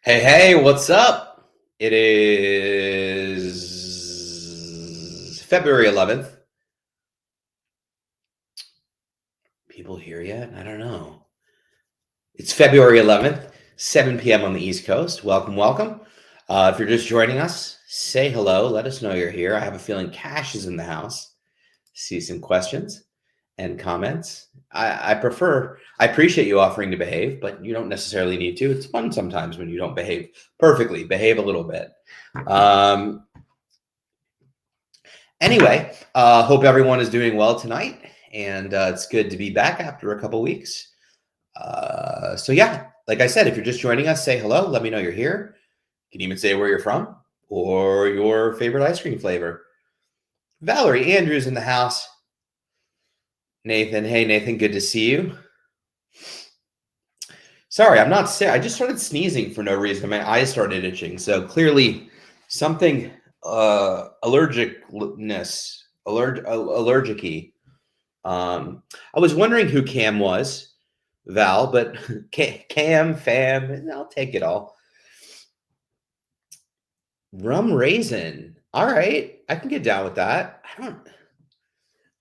Hey, what's up? It is February 11th. People here yet? I don't know. It's February 11th, 7 p.m. on the East Coast. Welcome. If you're just joining us, say hello. Let us know you're here. I have a feeling Cash is in the house. See some questions and comments. I appreciate you offering to behave, but you don't necessarily need to. It's fun sometimes when you don't behave perfectly. Behave a little bit. Anyway, hope everyone is doing well tonight, and it's good to be back after a couple weeks. So yeah, like I said, if you're just joining us, say hello. Let me know you're here. You can even say where you're from or your favorite ice cream flavor. Valerie Andrews in the house. Nathan, hey Nathan, good to see you. Sorry, I'm not sick. I just started sneezing for no reason. My eyes started itching. So clearly something allergic-y. I was wondering who Cam was, Val, but Cam, fam, I'll take it all. Rum raisin. All right, I can get down with that.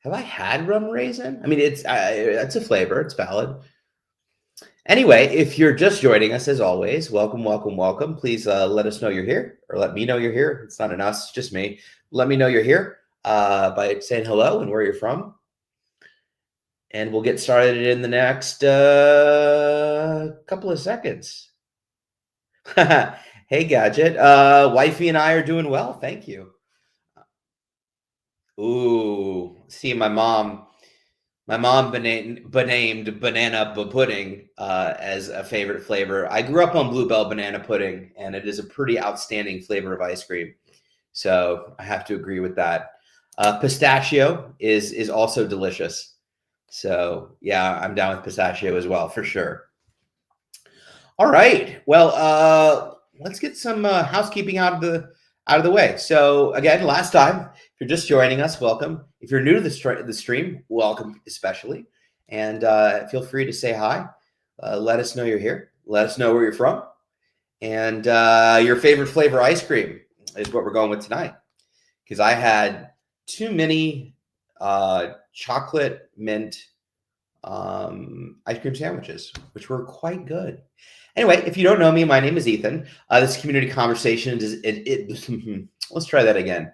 Have I had rum raisin? I mean, it's a flavor. It's valid. Anyway, if you're just joining us, as always, welcome. Please let us know you're here, or let me know you're here. It's not an us, just me. Let me know you're here by saying hello and where you're from. And we'll get started in the next couple of seconds. Hey, Gadget. Wifey and I are doing well. Thank you. Ooh, see, my mom benamed banana pudding as a favorite flavor. I grew up on Bluebell banana pudding, and it is a pretty outstanding flavor of ice cream. So I have to agree with that. Pistachio is also delicious. So yeah, I'm down with pistachio as well, for sure. All right. Well, let's get some housekeeping out of the way. So again, last time, if you're just joining us, welcome. If you're new to the stream, welcome especially. And feel free to say hi. Let us know you're here. Let us know where you're from. And your favorite flavor ice cream is what we're going with tonight. Because I had too many chocolate mint ice cream sandwiches, which were quite good. Anyway, if you don't know me, my name is Ethan. This community conversation let's try that again.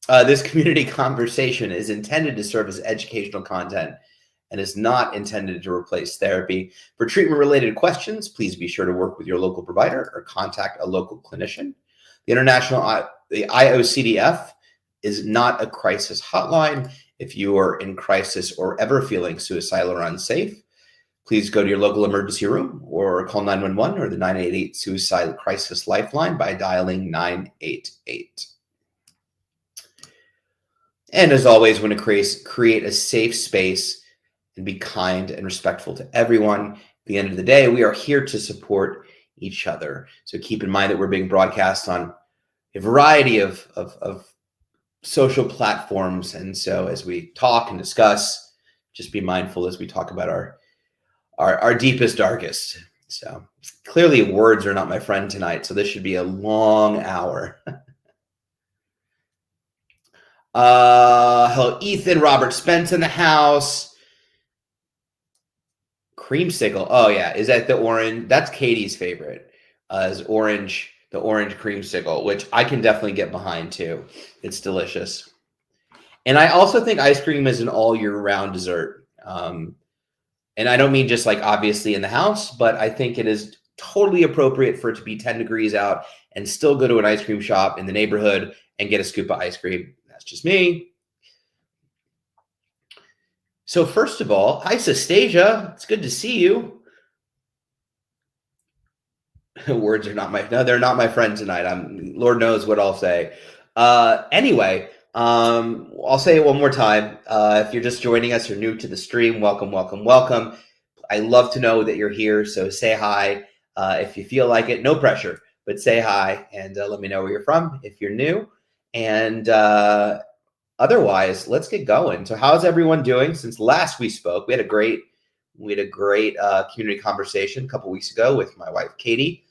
This community conversation is intended to serve as educational content and is not intended to replace therapy. For treatment-related questions, please be sure to work with your local provider or contact a local clinician. The IOCDF is not a crisis hotline. If you are in crisis or ever feeling suicidal or unsafe, please go to your local emergency room or call 911 or the 988 Suicide Crisis Lifeline by dialing 988. And as always, want to create a safe space and be kind and respectful to everyone. At the end of the day, we are here to support each other. So keep in mind that we're being broadcast on a variety of social platforms. And so as we talk and discuss, just be mindful as we talk about our deepest, darkest. So clearly words are not my friend tonight. So this should be a long hour. Hello, Ethan, Robert Spence in the house. Creamsicle. Oh yeah. Is that the orange? That's Katie's favorite. Is orange, the orange creamsicle, which I can definitely get behind too. It's delicious. And I also think ice cream is an all year round dessert. And I don't mean just like obviously in the house, but I think it is totally appropriate for it to be 10 degrees out and still go to an ice cream shop in the neighborhood and get a scoop of ice cream. That's just me. So first of all, hi, Sistasia. It's good to see you. Words are not they're not my friend tonight. Lord knows what I'll say. Anyway, I'll say it one more time. If you're just joining us, you're new to the stream, welcome. I love to know that you're here, so say hi. If you feel like it, no pressure, but say hi and let me know where you're from if you're new. And otherwise, let's get going. So how's everyone doing? Since last we spoke, we had a great community conversation a couple weeks ago with my wife, Katie.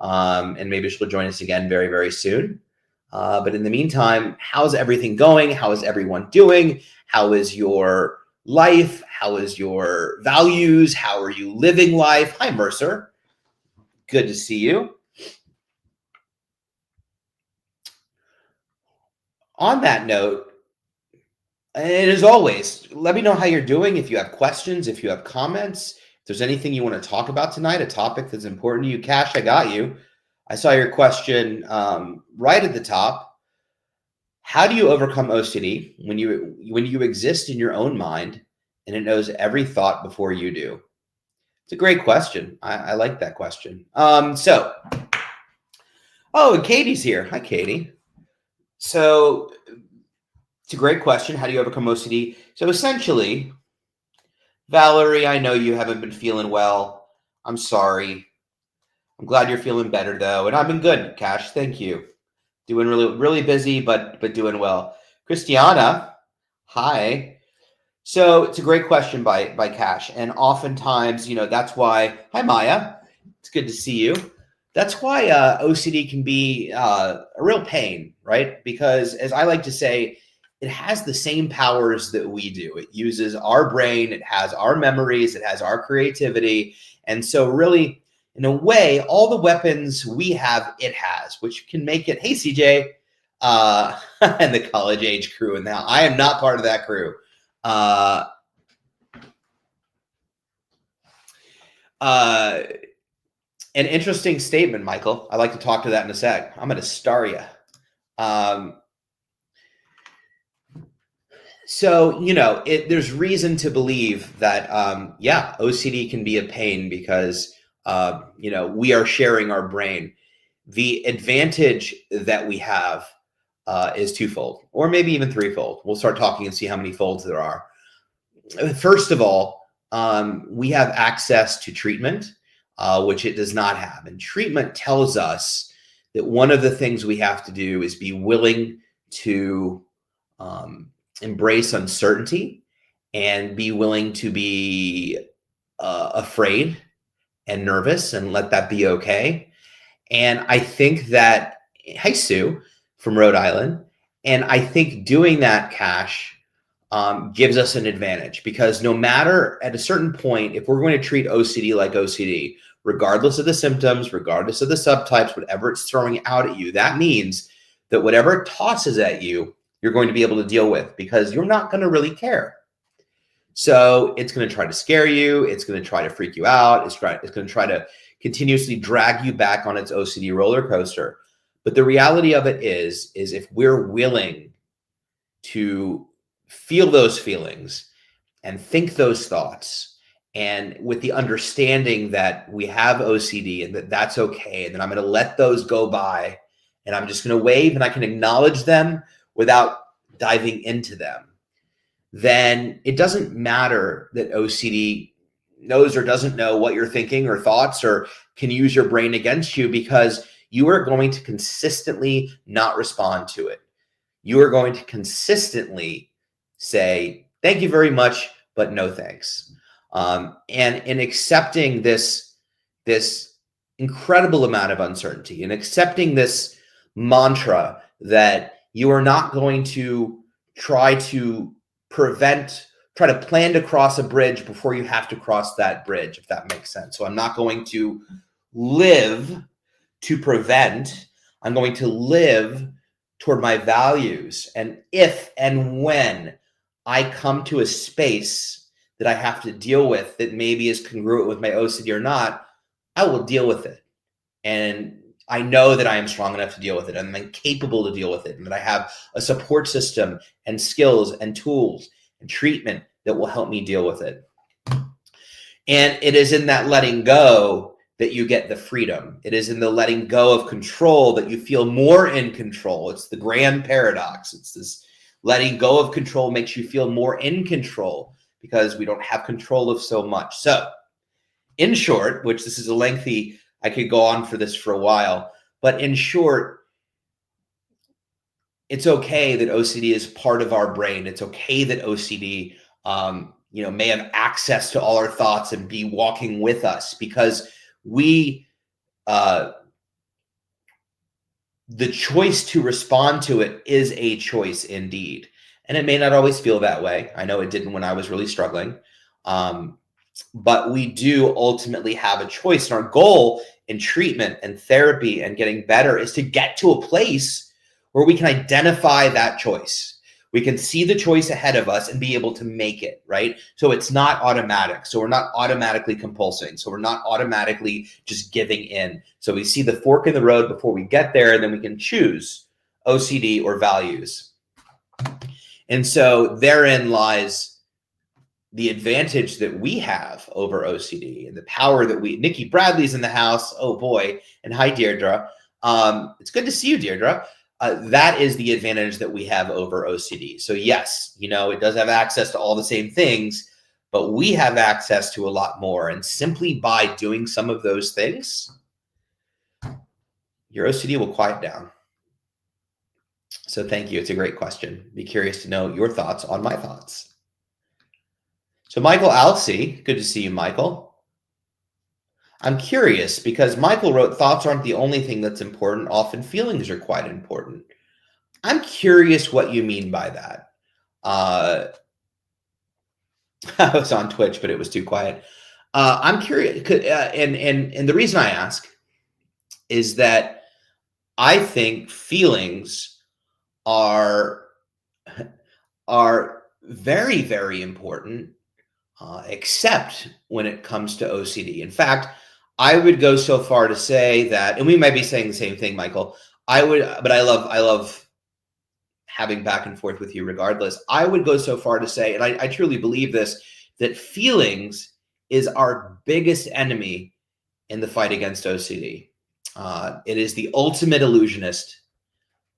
And maybe she'll join us again very, very soon. But in the meantime, how's everything going? How is everyone doing? How is your life? How is your values? How are you living life? Hi, Mercer. Good to see you. On that note, and as always, let me know how you're doing. If you have questions, if you have comments, if there's anything you want to talk about tonight, a topic that's important to you, Cash, I got you. I saw your question right at the top. How do you overcome OCD when you exist in your own mind and it knows every thought before you do? It's a great question. I like that question. And Katie's here. Hi, Katie. So it's a great question. How do you overcome OCD? So essentially, Valerie, I know you haven't been feeling well. I'm sorry. I'm glad you're feeling better though. And I've been good, Cash. Thank you. Doing really, really busy, but doing well. Christiana, hi. So it's a great question by Cash. And oftentimes, that's why, hi Maya. It's good to see you. That's why OCD can be a real pain, right? Because as I like to say, it has the same powers that we do. It uses our brain, it has our memories, it has our creativity. And so really, in a way, all the weapons we have, it has, which can make it, hey, CJ, and the college age crew. And now I am not part of that crew. An interesting statement, Michael. I'd like to talk to that in a sec. I'm going to star you. So, there's reason to believe that, OCD can be a pain because, we are sharing our brain. The advantage that we have is twofold, or maybe even threefold. We'll start talking and see how many folds there are. First of all, we have access to treatment, which it does not have. And treatment tells us that one of the things we have to do is be willing to embrace uncertainty and be willing to be afraid and nervous and let that be okay. And I think that, hi Sue from Rhode Island, and I think doing that, Cash, gives us an advantage because no matter at a certain point, if we're going to treat OCD like OCD, regardless of the symptoms, regardless of the subtypes, whatever it's throwing out at you, that means that whatever it tosses at you, you're going to be able to deal with because you're not going to really care. So it's going to try to scare you. It's going to try to freak you out. It's going to try to continuously drag you back on its OCD roller coaster. But the reality of it is if we're willing to feel those feelings and think those thoughts, and with the understanding that we have OCD and that that's okay, and that I'm going to let those go by, and I'm just going to wave and I can acknowledge them without diving into them, then it doesn't matter that OCD knows or doesn't know what you're thinking or thoughts or can use your brain against you, because you are going to consistently not respond to it. You are going to consistently say, thank you very much, but no thanks. And in accepting this incredible amount of uncertainty and accepting this mantra that you are not going to try to plan to cross a bridge before you have to cross that bridge, if that makes sense. So I'm not going to live to prevent. I'm going to live toward my values. And if and when I come to a space that I have to deal with that maybe is congruent with my OCD or not, I will deal with it. And I know that I am strong enough to deal with it, and I'm capable to deal with it, and that I have a support system and skills and tools and treatment that will help me deal with it. And it is in that letting go that you get the freedom. It is in the letting go of control that you feel more in control. It's the grand paradox. It's this letting go of control makes you feel more in control because we don't have control of so much. So in short, which this is a lengthy, I could go on for this for a while, but in short, it's okay that OCD is part of our brain. It's okay that OCD, may have access to all our thoughts and be walking with us, because we the choice to respond to it is a choice indeed. And it may not always feel that way. I know it didn't when I was really struggling. But we do ultimately have a choice. And our goal in treatment and therapy and getting better is to get to a place where we can identify that choice. We can see the choice ahead of us and be able to make it, right? So it's not automatic. So we're not automatically compulsing. So we're not automatically just giving in. So we see the fork in the road before we get there, and then we can choose OCD or values. And so therein lies the advantage that we have over OCD and the power that Nikki Bradley's in the house. Oh boy. And hi, Deirdre. It's good to see you, Deirdre. That is the advantage that we have over OCD. So yes, it does have access to all the same things, but we have access to a lot more. And simply by doing some of those things, your OCD will quiet down. So thank you. It's a great question. Be curious to know your thoughts on my thoughts. So Michael Alsey, good to see you, Michael. I'm curious because Michael wrote, thoughts aren't the only thing that's important. Often feelings are quite important. I'm curious what you mean by that. I was on Twitch, but it was too quiet. I'm curious. And the reason I ask is that I think feelings are very, very important. Except when it comes to OCD. In fact, I would go so far to say that, and we might be saying the same thing, Michael. But I love having back and forth with you regardless. I would go so far to say, and I truly believe this, that feelings is our biggest enemy in the fight against OCD. It is the ultimate illusionist.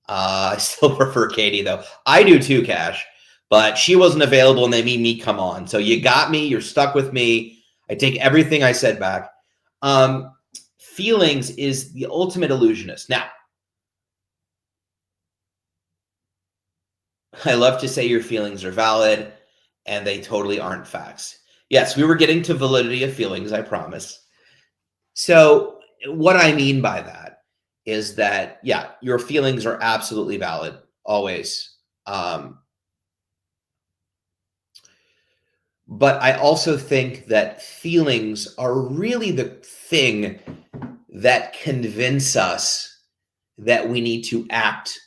I still prefer Katie though. I do too, Cash. But she wasn't available and they made me come on. So you got me. You're stuck with me. I take everything I said back. Feelings is the ultimate illusionist. Now, I love to say your feelings are valid and they totally aren't facts. Yes, we were getting to validity of feelings, I promise. So what I mean by that is that, yeah, your feelings are absolutely valid, always. But I also think that feelings are really the thing that convince us that we need to act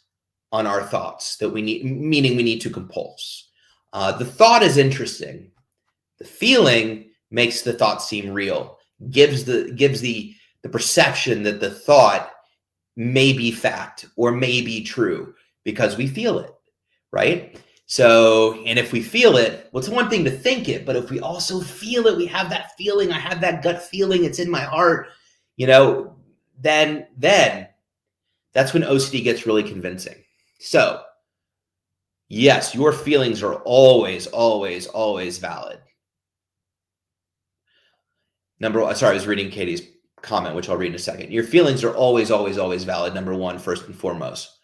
on our thoughts, meaning we need to compulse. The thought is interesting. The feeling makes the thought seem real, gives the perception that the thought may be fact or may be true because we feel it, right? So, and if we feel it, well, it's one thing to think it, but if we also feel it, we have that feeling, I have that gut feeling, it's in my heart, then that's when OCD gets really convincing. So, yes, your feelings are always, always, always valid. Sorry, I was reading Katie's comment, which I'll read in a second. Your feelings are always, always, always valid, number one, first and foremost.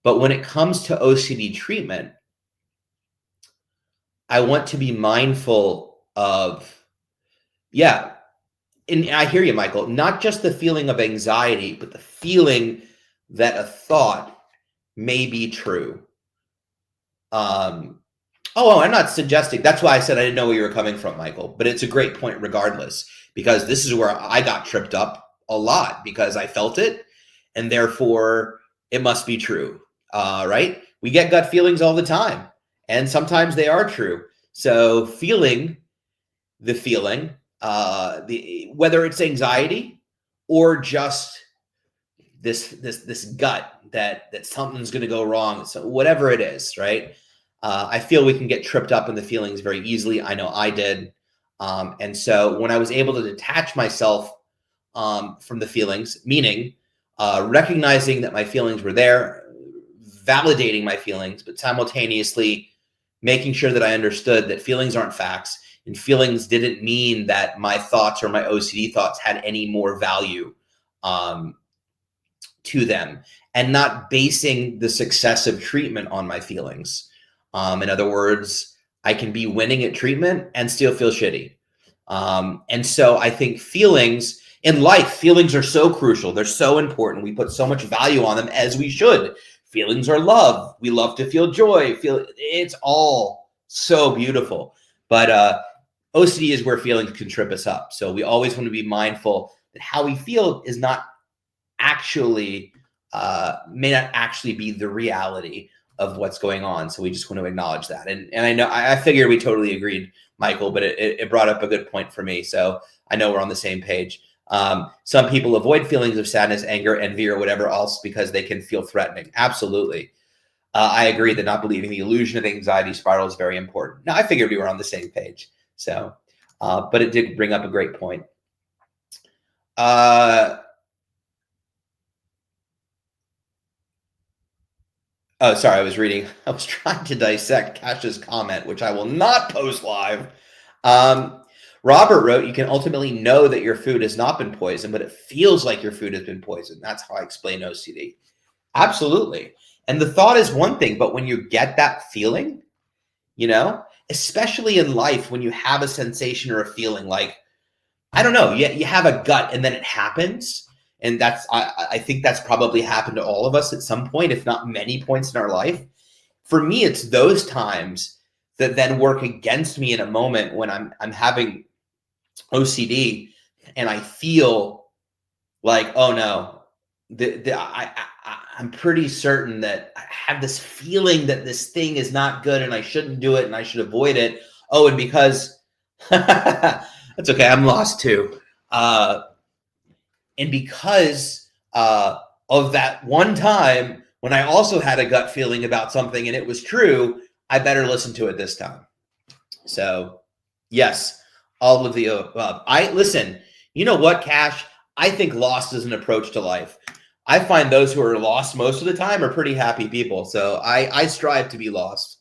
But when it comes to OCD treatment, I want to be mindful of, and I hear you, Michael, not just the feeling of anxiety, but the feeling that a thought may be true. I'm not suggesting, that's why I said I didn't know where you were coming from, Michael, but it's a great point regardless, because this is where I got tripped up a lot because I felt it and therefore it must be true, right? We get gut feelings all the time. And sometimes they are true. So feeling the feeling, whether it's anxiety or just this gut that something's going to go wrong, so whatever it is, right? I feel we can get tripped up in the feelings very easily. I know I did. And so when I was able to detach myself from the feelings, meaning recognizing that my feelings were there, validating my feelings, but simultaneously making sure that I understood that feelings aren't facts and feelings didn't mean that my thoughts or my OCD thoughts had any more value to them, and not basing the success of treatment on my feelings. In other words, I can be winning at treatment and still feel shitty. And so I think feelings, In life, feelings are so crucial. They're so important. We put so much value on them, as we should. Feelings are love. We love to feel joy. It's all so beautiful. But OCD is where feelings can trip us up. So we always want to be mindful that how we feel is not actually, may not actually be the reality of what's going on. So we just want to acknowledge that. And I know, I figured we totally agreed, Michael, but it brought up a good point for me. So I know we're on the same page. Some people avoid feelings of sadness, anger, envy, or whatever else because they can feel threatening. Absolutely. I agree that not believing the illusion of anxiety spiral is very important. Now, I figured we were on the same page. So, but it did bring up a great point. Oh, sorry, I was trying to dissect Cash's comment, which I will not post live. Robert wrote, you can ultimately know that your food has not been poisoned, but it feels like your food has been poisoned. That's how I explain OCD. Absolutely. And the thought is one thing, but when you get that feeling, especially in life, when you have a sensation or a feeling like, I don't know, you have a gut and then it happens. And I think that's probably happened to all of us at some point, if not many points in our life. For me, it's those times that then work against me in a moment when I'm having OCD and I feel like, oh no, I'm pretty certain that I have this feeling that this thing is not good and I shouldn't do it and I should avoid it. Oh, and because that's okay, I'm lost too. And because of that one time when I also had a gut feeling about something and it was true, I better listen to it this time. So yes, all of the above. Listen, you know what, Cash? I think lost is an approach to life. I find those who are lost most of the time are pretty happy people. So I strive to be lost.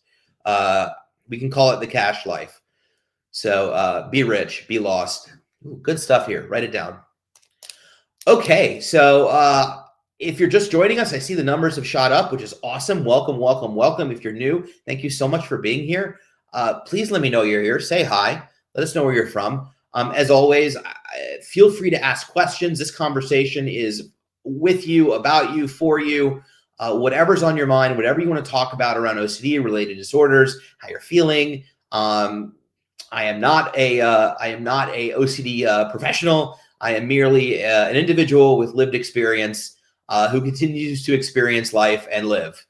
We can call it the Cash life. So be rich, be lost. Ooh, good stuff here. Write it down. Okay, so if you're just joining us, I see the numbers have shot up, which is awesome. Welcome, welcome, welcome. If you're new, thank you so much for being here. Please let me know you're here. Say hi. Let us know where you're from. As always, feel free to ask questions. This conversation is with you, about you, for you. Whatever's on your mind, whatever you want to talk about around OCD-related disorders, how you're feeling. I am not a OCD professional. I am merely an individual with lived experience who continues to experience life and live.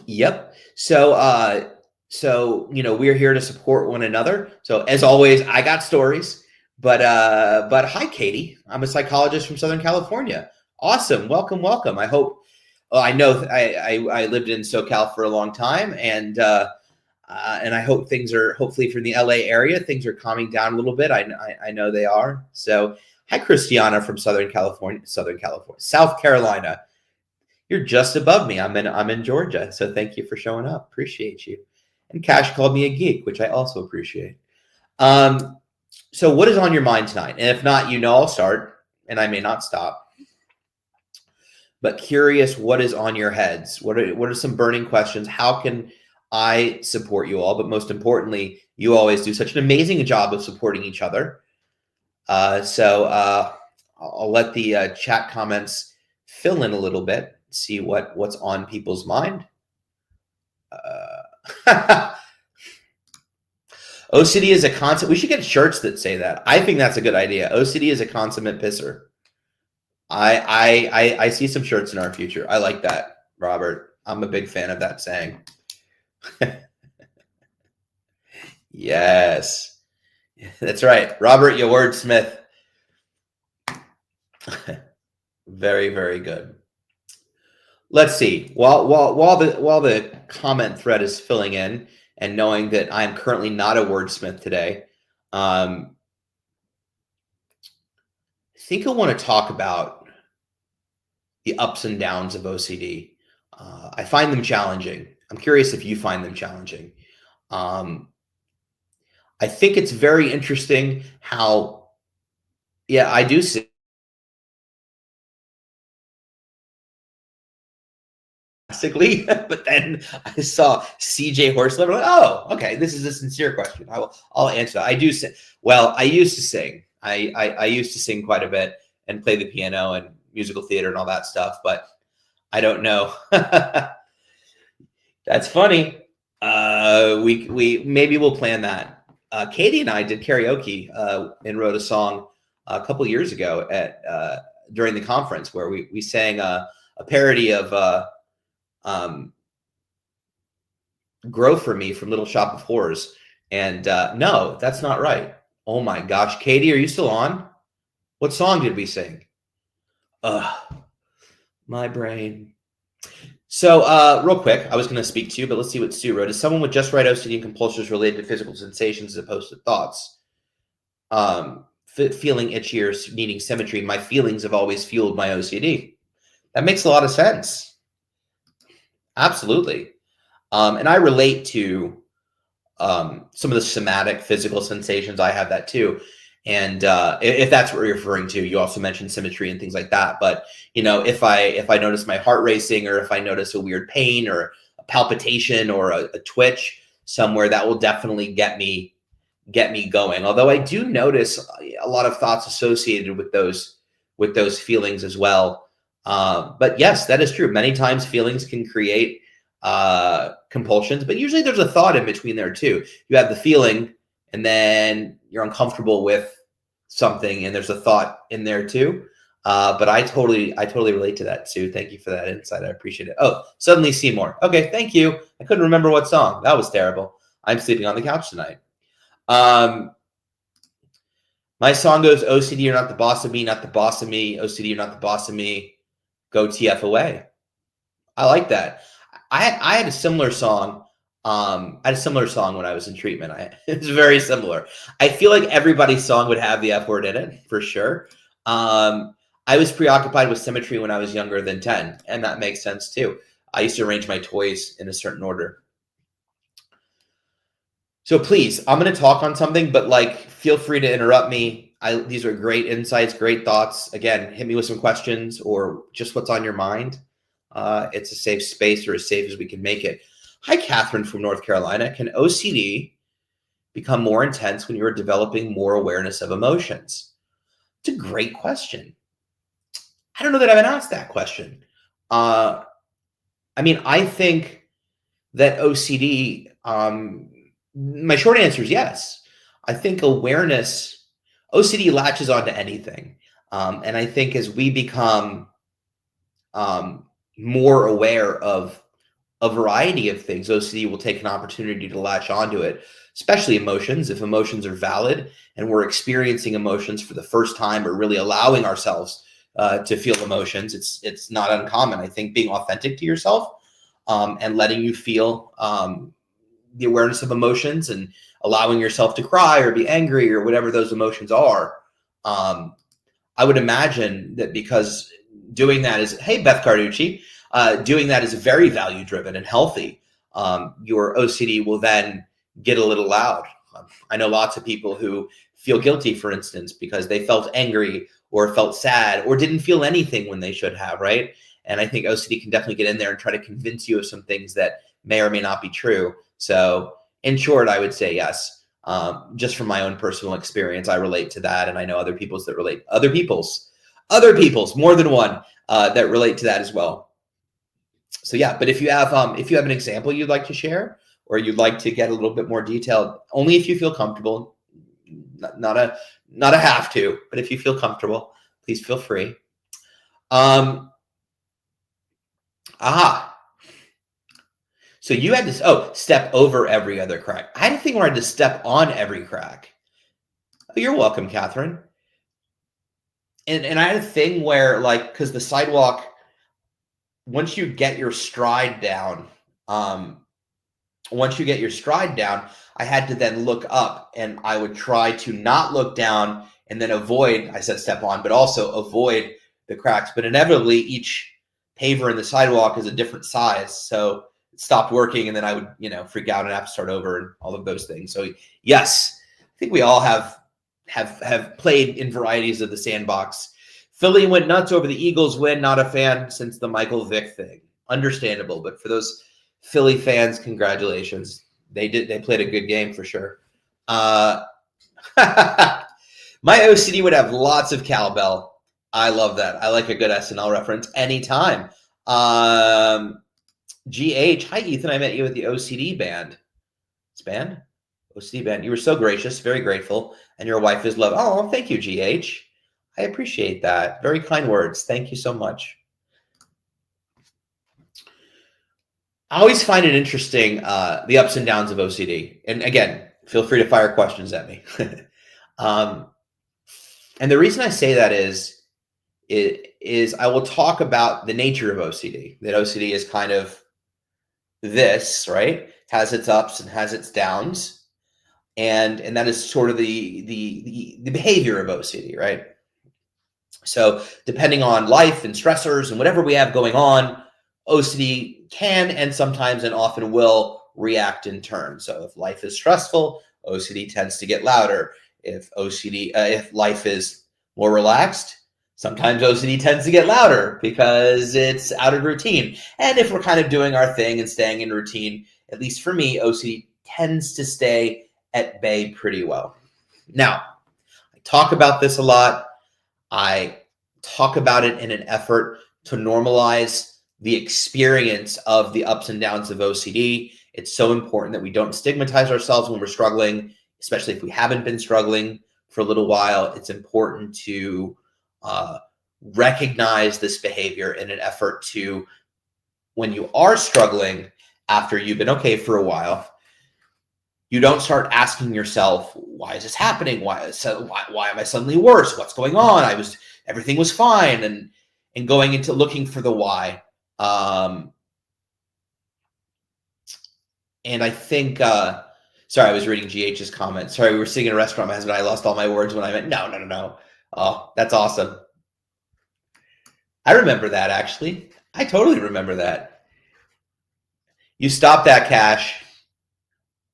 Yep. So we're here to support one another. So as always, I got stories, but hi, Katie. I'm a psychologist from Southern California. Awesome. Welcome, welcome. I hope. I know I lived in SoCal for a long time, and I hope things are, hopefully from the LA area, things are calming down a little bit. I know they are. So hi, Christiana from South Carolina. You're just above me. I'm in Georgia. So thank you for showing up. Appreciate you. And Cash called me a geek, which I also appreciate. So what is on your mind tonight? And if not, I'll start and I may not stop. But curious, what is on your heads? What are some burning questions? How can I support you all? But most importantly, you always do such an amazing job of supporting each other. So I'll let the chat comments fill in a little bit, see what's on people's mind. OCD is a concept. We should get shirts that say that. I think that's a good idea. OCD is a consummate pisser. I see some shirts in our future. I like that, Robert. I'm a big fan of that saying. Yes, that's right, Robert. You wordsmith. Very, very good. Let's see. While the comment thread is filling in, and knowing that I'm currently not a wordsmith today, I think I want to talk about the ups and downs of OCD. I find them challenging. I'm curious if you find them challenging. I think it's very interesting how, yeah, I do see. But then I saw CJ Horselover. Like, oh, okay, this is a sincere question. I'll answer that. I do sing. Well, I used to sing. I used to sing quite a bit and play the piano and musical theater and all that stuff, but I don't know. That's funny. We maybe we'll plan that. Katie and I did karaoke and wrote a song a couple years ago at during the conference where we sang a parody of "Grow for Me" from Little Shop of Horrors. And no, that's not right. Oh my gosh, Katie, are you still on? What song did we sing? My brain. So real quick, I was going to speak to you, but let's see what Sue wrote. Is someone with just right OCD and compulsions related to physical sensations as opposed to thoughts? Feeling itchy or needing symmetry. My feelings have always fueled my OCD. That makes a lot of sense. Absolutely. And I relate to some of the somatic physical sensations. I have that too. And if that's what you're referring to, you also mentioned symmetry and things like that. But if I notice my heart racing, or if I notice a weird pain or a palpitation or a twitch somewhere, that will definitely get me going. Although I do notice a lot of thoughts associated with those feelings as well. But yes, that is true. Many times feelings can create compulsions, but usually there's a thought in between there too. You have the feeling, and then you're uncomfortable with something, and there's a thought in there too. But I totally relate to that, Sue. Thank you for that insight. I appreciate it. Oh, Suddenly Seymour. Okay, thank you. I couldn't remember what song. That was terrible. I'm sleeping on the couch tonight. My song goes, OCD, you're not the boss of me, not the boss of me. OCD, you're not the boss of me. Go TF away. I like that. I had a similar song. I had a similar song when I was in treatment. It's very similar. I feel like everybody's song would have the F word in it for sure. I was preoccupied with symmetry when I was younger than 10, and that makes sense too. I used to arrange my toys in a certain order. So please, I'm going to talk on something, but feel free to interrupt me. These are great insights, great thoughts. Again, hit me with some questions or just what's on your mind. It's a safe space, or as safe as we can make it. Hi, Catherine from North Carolina. Can OCD become more intense when you're developing more awareness of emotions? It's a great question. I don't know that I've been asked that question. I think that OCD, my short answer is yes. I think OCD latches onto anything. And I think as we become more aware of a variety of things, OCD will take an opportunity to latch onto it, especially emotions. If emotions are valid and we're experiencing emotions for the first time, or really allowing ourselves to feel emotions, it's not uncommon. I think being authentic to yourself and letting you feel the awareness of emotions and allowing yourself to cry or be angry or whatever those emotions are. I would imagine that because doing that is, hey, Beth Carducci, doing that is very value driven and healthy. Your OCD will then get a little loud. I know lots of people who feel guilty, for instance, because they felt angry or felt sad or didn't feel anything when they should have, right? And I think OCD can definitely get in there and try to convince you of some things that may or may not be true. So in short, I would say yes. Just from my own personal experience, I relate to that. And I know other people's, more than one, that relate to that as well. So yeah, but if you have an example you'd like to share, or you'd like to get a little bit more detailed, only if you feel comfortable, not a have to, but if you feel comfortable, please feel free. So you had to step over every other crack. I had a thing where I had to step on every crack. Oh, you're welcome, Catherine. And I had a thing where, because the sidewalk, once you get your stride down, I had to then look up, and I would try to not look down and then avoid, I said step on, but also avoid the cracks. But inevitably, each paver in the sidewalk is a different size. So it stopped working, and then I would, freak out and have to start over and all of those things. So yes, I think we all have played in varieties of the sandbox. Philly went nuts over the Eagles win. Not a fan since the Michael Vick thing. Understandable, but for those Philly fans, congratulations. They played a good game for sure. My OCD would have lots of cowbell. I love that. I like a good SNL reference anytime. GH, hi Ethan, I met you at the OCD band. It's band? OCD band. You were so gracious, very grateful, and your wife is love. Oh, thank you, GH. I appreciate that. Very kind words. Thank you so much. I always find it interesting, the ups and downs of OCD. And again, feel free to fire questions at me. And the reason I say that is I will talk about the nature of OCD. That OCD is kind of this, right? Has its ups and has its downs. And that is sort of the behavior of OCD, right? So depending on life and stressors and whatever we have going on, OCD can and sometimes and often will react in turn. So if life is stressful, OCD tends to get louder. If life is more relaxed, sometimes OCD tends to get louder because it's out of routine. And if we're kind of doing our thing and staying in routine, at least for me, OCD tends to stay at bay pretty well. Now, I talk about this a lot. I talk about it in an effort to normalize the experience of the ups and downs of OCD. It's so important that we don't stigmatize ourselves when we're struggling, especially if we haven't been struggling for a little while. It's important to recognize this behavior in an effort to, when you are struggling after you've been okay for a while, you don't start asking yourself, why is this happening? Why am I suddenly worse? What's going on? Everything was fine. And going into looking for the why. And I think, sorry, I was reading GH's comment. Sorry, we were sitting in a restaurant. My husband and I lost all my words when I meant, no. Oh, that's awesome. I remember that, actually. I totally remember that. You stopped that, Cash.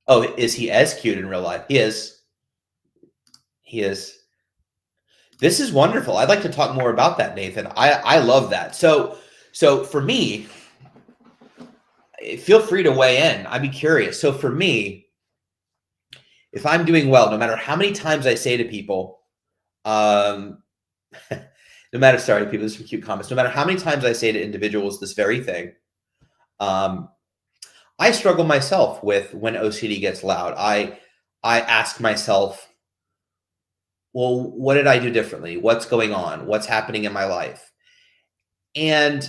Oh, is he as cute in real life? He is. He is. This is wonderful. I'd like to talk more about that, Nathan. I love that. So for me, feel free to weigh in. I'd be curious. So for me, if I'm doing well, no matter how many times I say to people, sorry, people, there's some cute comments. No matter how many times I say to individuals this very thing, I struggle myself with when OCD gets loud. I ask myself, well, what did I do differently? What's going on? What's happening in my life? And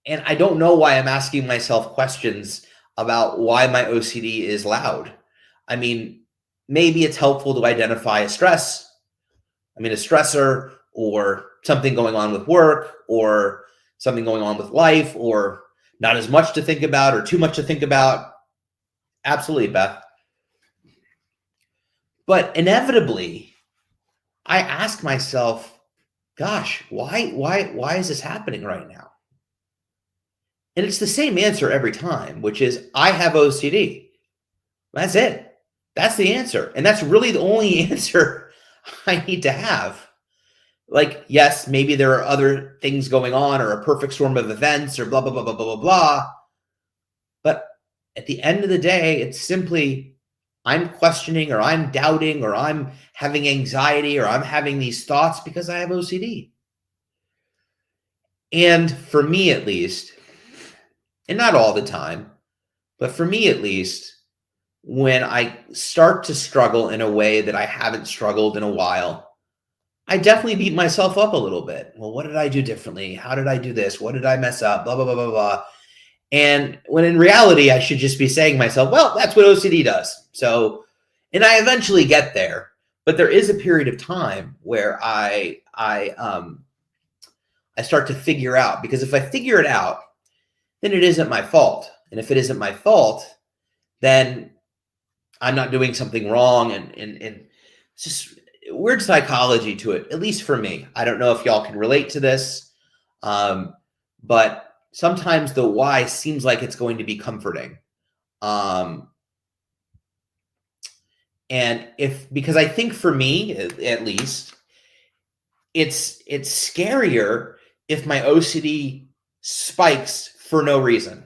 I don't know why I'm asking myself questions about why my OCD is loud. I mean, maybe it's helpful to identify a stressor, or something going on with work, or something going on with life, or not as much to think about or too much to think about. Absolutely, Beth. But inevitably, I ask myself, gosh, why is this happening right now? And it's the same answer every time, which is I have OCD. That's it. That's the answer. And that's really the only answer I need to have. Like, yes, maybe there are other things going on or a perfect storm of events or blah, blah, blah, blah, blah, blah, blah. But at the end of the day, it's simply I'm questioning or I'm doubting or I'm having anxiety or I'm having these thoughts because I have OCD. And for me, at least, and not all the time, but for me, at least, when I start to struggle in a way that I haven't struggled in a while, I definitely beat myself up a little bit. Well, what did I do differently? How did I do this? What did I mess up? Blah, blah, blah, blah, blah. And when in reality, I should just be saying to myself, well, that's what OCD does. So, and I eventually get there, but there is a period of time where I start to figure out, because if I figure it out, then it isn't my fault. And if it isn't my fault, then I'm not doing something wrong. And it's just weird psychology to it, at least for me. I don't know if y'all can relate to this, but sometimes the why seems like it's going to be comforting. And because I think for me, at least, it's scarier if my OCD spikes for no reason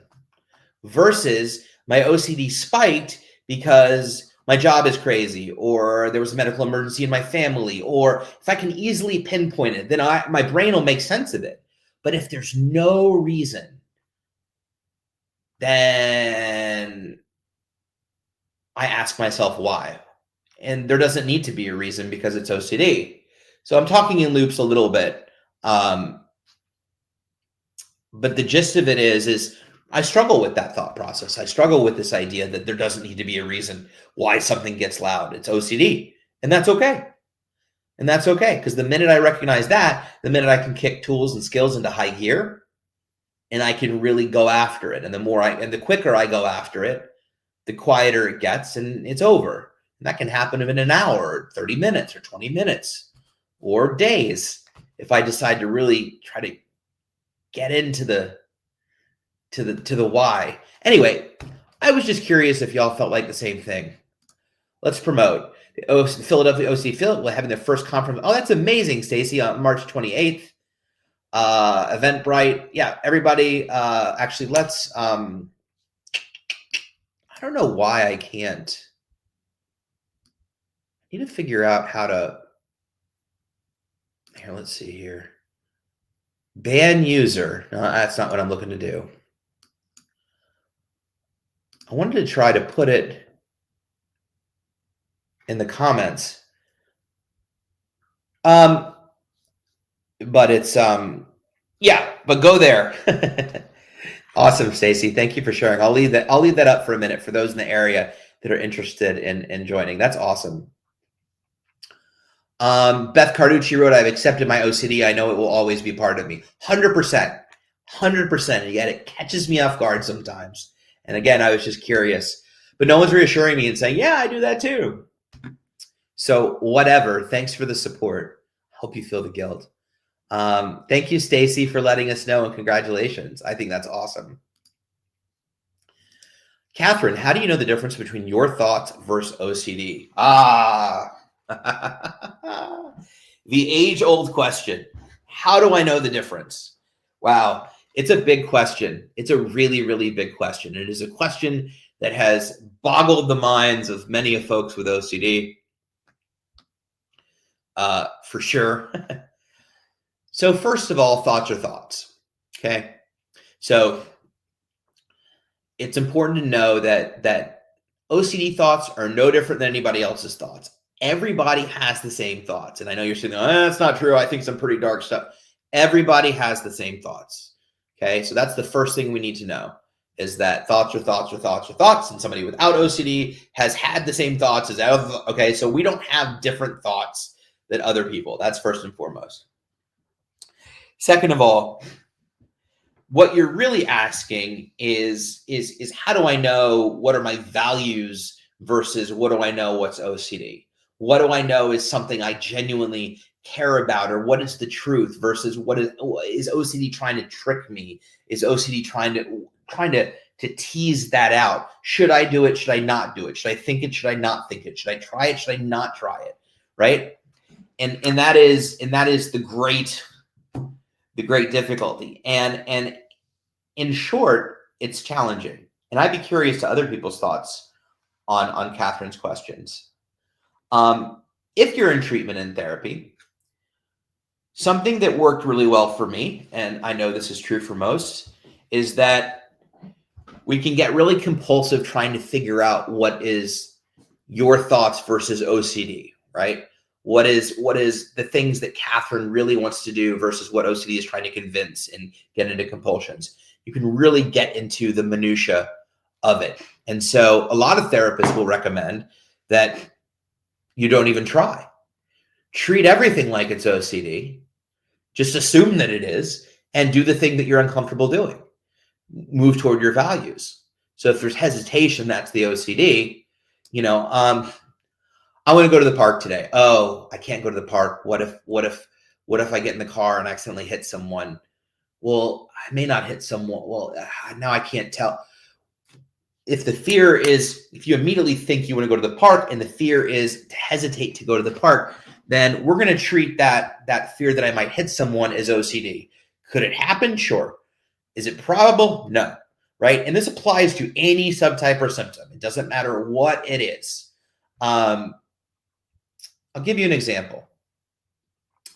versus my OCD spiked because my job is crazy, or there was a medical emergency in my family, or if I can easily pinpoint it, then my brain will make sense of it. But if there's no reason, then I ask myself why. And there doesn't need to be a reason because it's OCD. So I'm talking in loops a little bit. But the gist of it is I struggle with that thought process. I struggle with this idea that there doesn't need to be a reason why something gets loud. It's OCD. And that's okay. And that's okay. Because the minute I recognize that, the minute I can kick tools and skills into high gear, and I can really go after it. And the quicker I go after it, the quieter it gets, and it's over. And that can happen in an hour, or 30 minutes, or 20 minutes, or days, if I decide to really try to get into the why. Anyway, I was just curious if y'all felt like the same thing. Let's promote. Philadelphia OC Phil having their first conference. Oh, that's amazing, Stacy, on March 28th. Eventbrite. Yeah, everybody. Actually, let's. I don't know why I can't. I need to figure out how to. Here, let's see here. Ban user. No, that's not what I'm looking to do. I wanted to try to put it in the comments. But it's yeah, but go there. Awesome, Stacy. Thank you for sharing. I'll leave that up for a minute for those in the area that are interested in joining. That's awesome. Beth Carducci wrote, I've accepted my OCD. I know it will always be part of me. 100%. 100%. And yet it catches me off guard sometimes. And again, I was just curious. But no one's reassuring me and saying, yeah, I do that too. So whatever. Thanks for the support. Hope you feel the guilt. Thank you, Stacy, for letting us know, and congratulations. I think that's awesome. Catherine, how do you know the difference between your thoughts versus OCD? The age-old question. How do I know the difference? Wow, it's a big question. It's a really, really big question. It is a question that has boggled the minds of many of folks with OCD, for sure. So first of all, thoughts are thoughts, okay? So it's important to know that OCD thoughts are no different than anybody else's thoughts. Everybody has the same thoughts. And I know you're saying, oh, that's not true. I think some pretty dark stuff. Everybody has the same thoughts, okay? So that's the first thing we need to know, is that thoughts are thoughts are thoughts are thoughts. And somebody without OCD has had the same thoughts as other, okay? So we don't have different thoughts than other people. That's first and foremost. Second of all, what you're really asking is how do I know what are my values versus what do I know what's OCD? What do I know is something I genuinely care about, or what is the truth versus what is OCD trying to trick me? Is OCD trying to tease that out? Should I do it? Should I not do it? Should I think it? Should I not think it? Should I try it? Should I not try it? Right? And that is the great difficulty. And in short, it's challenging. And I'd be curious to other people's thoughts on Catherine's questions. If you're in treatment and therapy, something that worked really well for me, and I know this is true for most, is that we can get really compulsive trying to figure out what is your thoughts versus OCD, right? What is the things that Catherine really wants to do versus what OCD is trying to convince and get into compulsions. You can really get into the minutia of it. And so a lot of therapists will recommend that you don't even try. Treat everything like it's OCD. Just assume that it is and do the thing that you're uncomfortable doing. Move toward your values. So if there's hesitation, that's the OCD. I want to go to the park today. Oh, I can't go to the park. What if I get in the car and accidentally hit someone? Well, I may not hit someone. Well, now I can't tell. If the fear is, if you immediately think you want to go to the park and the fear is to hesitate to go to the park, then we're going to treat that fear that I might hit someone as OCD. Could it happen? Sure. Is it probable? No. Right? And this applies to any subtype or symptom. It doesn't matter what it is. I'll give you an example.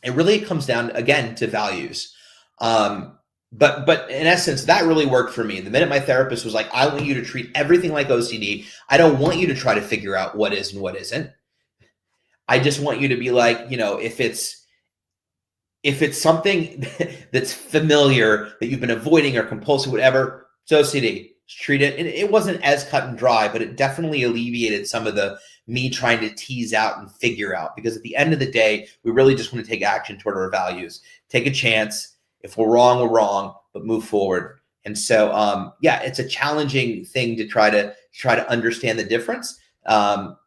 It really comes down, again, to values. But in essence, that really worked for me. The minute my therapist was like, I want you to treat everything like OCD. I don't want you to try to figure out what is and what isn't. I just want you to be like, if it's something that's familiar that you've been avoiding or compulsive, whatever, it's OCD. Just treat it. And it wasn't as cut and dry, but it definitely alleviated some of the me trying to tease out and figure out. Because at the end of the day, we really just want to take action toward our values. Take a chance. If we're wrong, but move forward. And so, it's a challenging thing to try to understand the difference.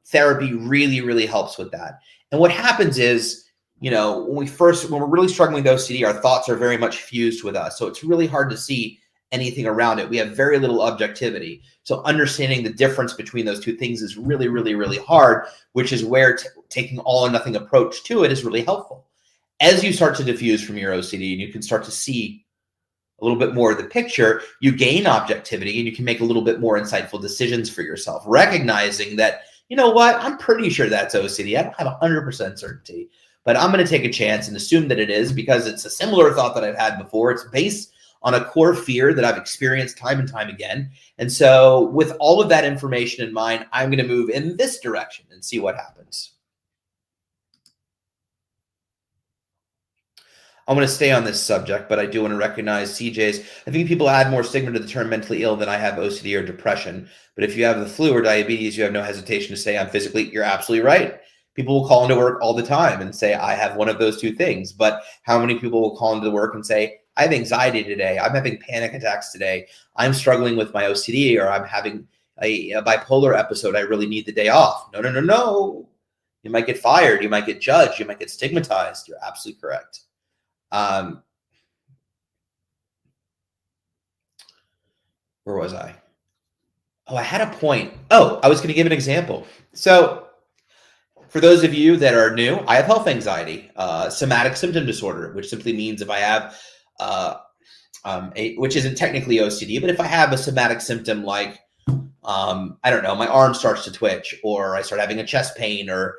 Therapy really, really helps with that. And what happens is, when we're really struggling with OCD, our thoughts are very much fused with us. So it's really hard to see anything around it. We have very little objectivity. So understanding the difference between those two things is really, really, really hard, which is where taking all or nothing approach to it is really helpful. As you start to diffuse from your OCD and you can start to see a little bit more of the picture, you gain objectivity and you can make a little bit more insightful decisions for yourself, recognizing that, you know what, I'm pretty sure that's OCD. I don't have 100% certainty, but I'm going to take a chance and assume that it is because it's a similar thought that I've had before. It's based on a core fear that I've experienced time and time again. And so with all of that information in mind, I'm going to move in this direction and see what happens. I want to stay on this subject, but I do want to recognize CJ's. I think people add more stigma to the term mentally ill than I have OCD or depression. But if you have the flu or diabetes, you have no hesitation to say I'm physically, you're absolutely right. People will call into work all the time and say, I have one of those two things. But how many people will call into work and say, I have anxiety today. I'm having panic attacks today. I'm struggling with my OCD, or I'm having a bipolar episode. I really need the day off. No. You might get fired. You might get judged. You might get stigmatized. You're absolutely correct. Where was I? Oh, I had a point. Oh, I was going to give an example. So for those of you that are new, I have health anxiety, somatic symptom disorder, which simply means if I have which isn't technically OCD, but if I have a somatic symptom like, I don't know, my arm starts to twitch, or I start having a chest pain, or,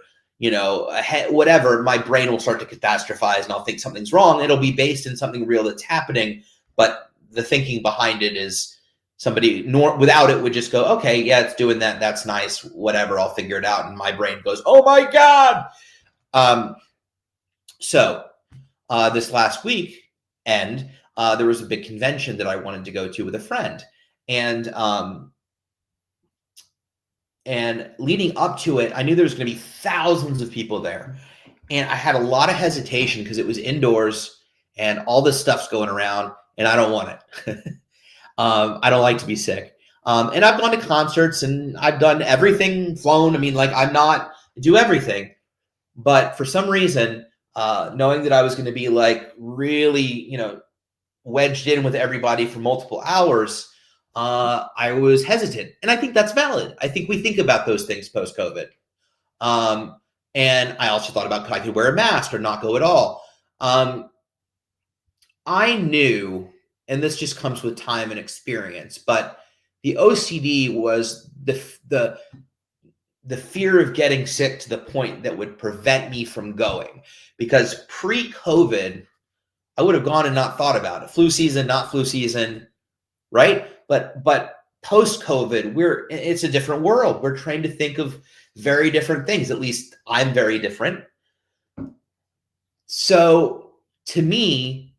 whatever, my brain will start to catastrophize and I'll think something's wrong. It'll be based in something real that's happening, but the thinking behind it is somebody without it would just go, okay, yeah, it's doing that. That's nice. Whatever. I'll figure it out. And my brain goes, oh my God. So this last week, there was a big convention that I wanted to go to with a friend, and leading up to it, I knew there was going to be thousands of people there. And I had a lot of hesitation because it was indoors and all this stuff's going around and I don't want it. I don't like to be sick. And I've gone to concerts and I've done everything, flown. I mean, I do everything. But for some reason, knowing that I was going to be really, wedged in with everybody for multiple hours, I was hesitant. And I think that's valid. I think we think about those things post-COVID. And I also thought about, I could wear a mask or not go at all. I knew, and this just comes with time and experience, but the OCD was the fear of getting sick to the point that would prevent me from going. Because pre-COVID, I would have gone and not thought about it. Flu season, not flu season, right? But post-COVID, it's a different world. We're trained to think of very different things. At least I'm very different. So to me,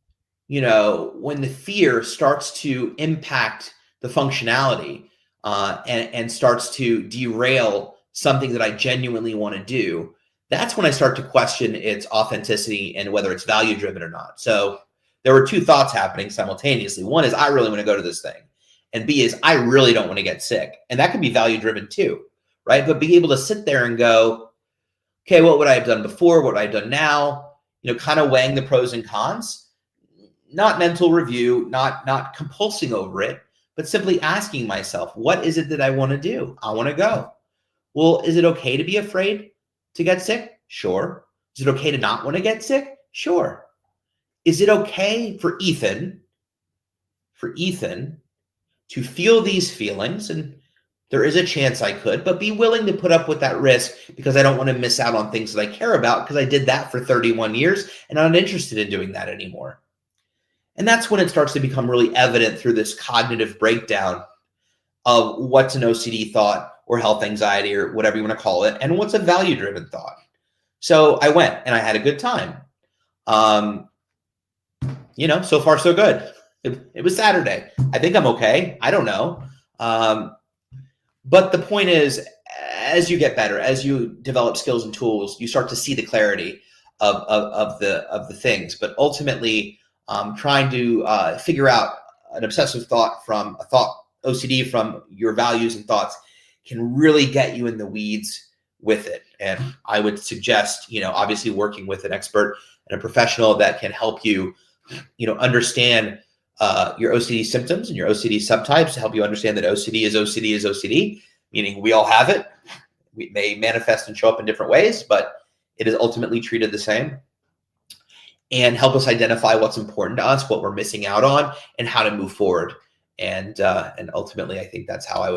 when the fear starts to impact the functionality and starts to derail something that I genuinely want to do, that's when I start to question its authenticity and whether it's value driven or not. So there were two thoughts happening simultaneously. One is I really want to go to this thing. And B is I really don't want to get sick. And that can be value driven too, right? But being able to sit there and go, okay, what would I have done before? What would I have done now? Kind of weighing the pros and cons, not mental review, not compulsing over it, but simply asking myself, what is it that I want to do? I want to go. Well, is it okay to be afraid to get sick? Sure. Is it okay to not want to get sick? Sure. Is it okay for Ethan to feel these feelings? And There is a chance I could, but be willing to put up with that risk because I don't want to miss out on things that I care about because I did that for 31 years and I'm not interested in doing that anymore. And that's when it starts to become really evident through this cognitive breakdown of what's an OCD thought or health anxiety or whatever you want to call it, and what's a value-driven thought. So I went and I had a good time. So far so good. It was Saturday. I think I'm okay. I don't know. But the point is, as you get better, as you develop skills and tools, you start to see the clarity of the things. But ultimately, trying to figure out an obsessive thought from a thought OCD from your values and thoughts can really get you in the weeds with it. And I would suggest, obviously working with an expert and a professional that can help you, understand your OCD symptoms and your OCD subtypes to help you understand that OCD is OCD, meaning we all have it. We may manifest and show up in different ways, but it is ultimately treated the same. And help us identify what's important to us, what we're missing out on, and how to move forward. And ultimately, I think that's how I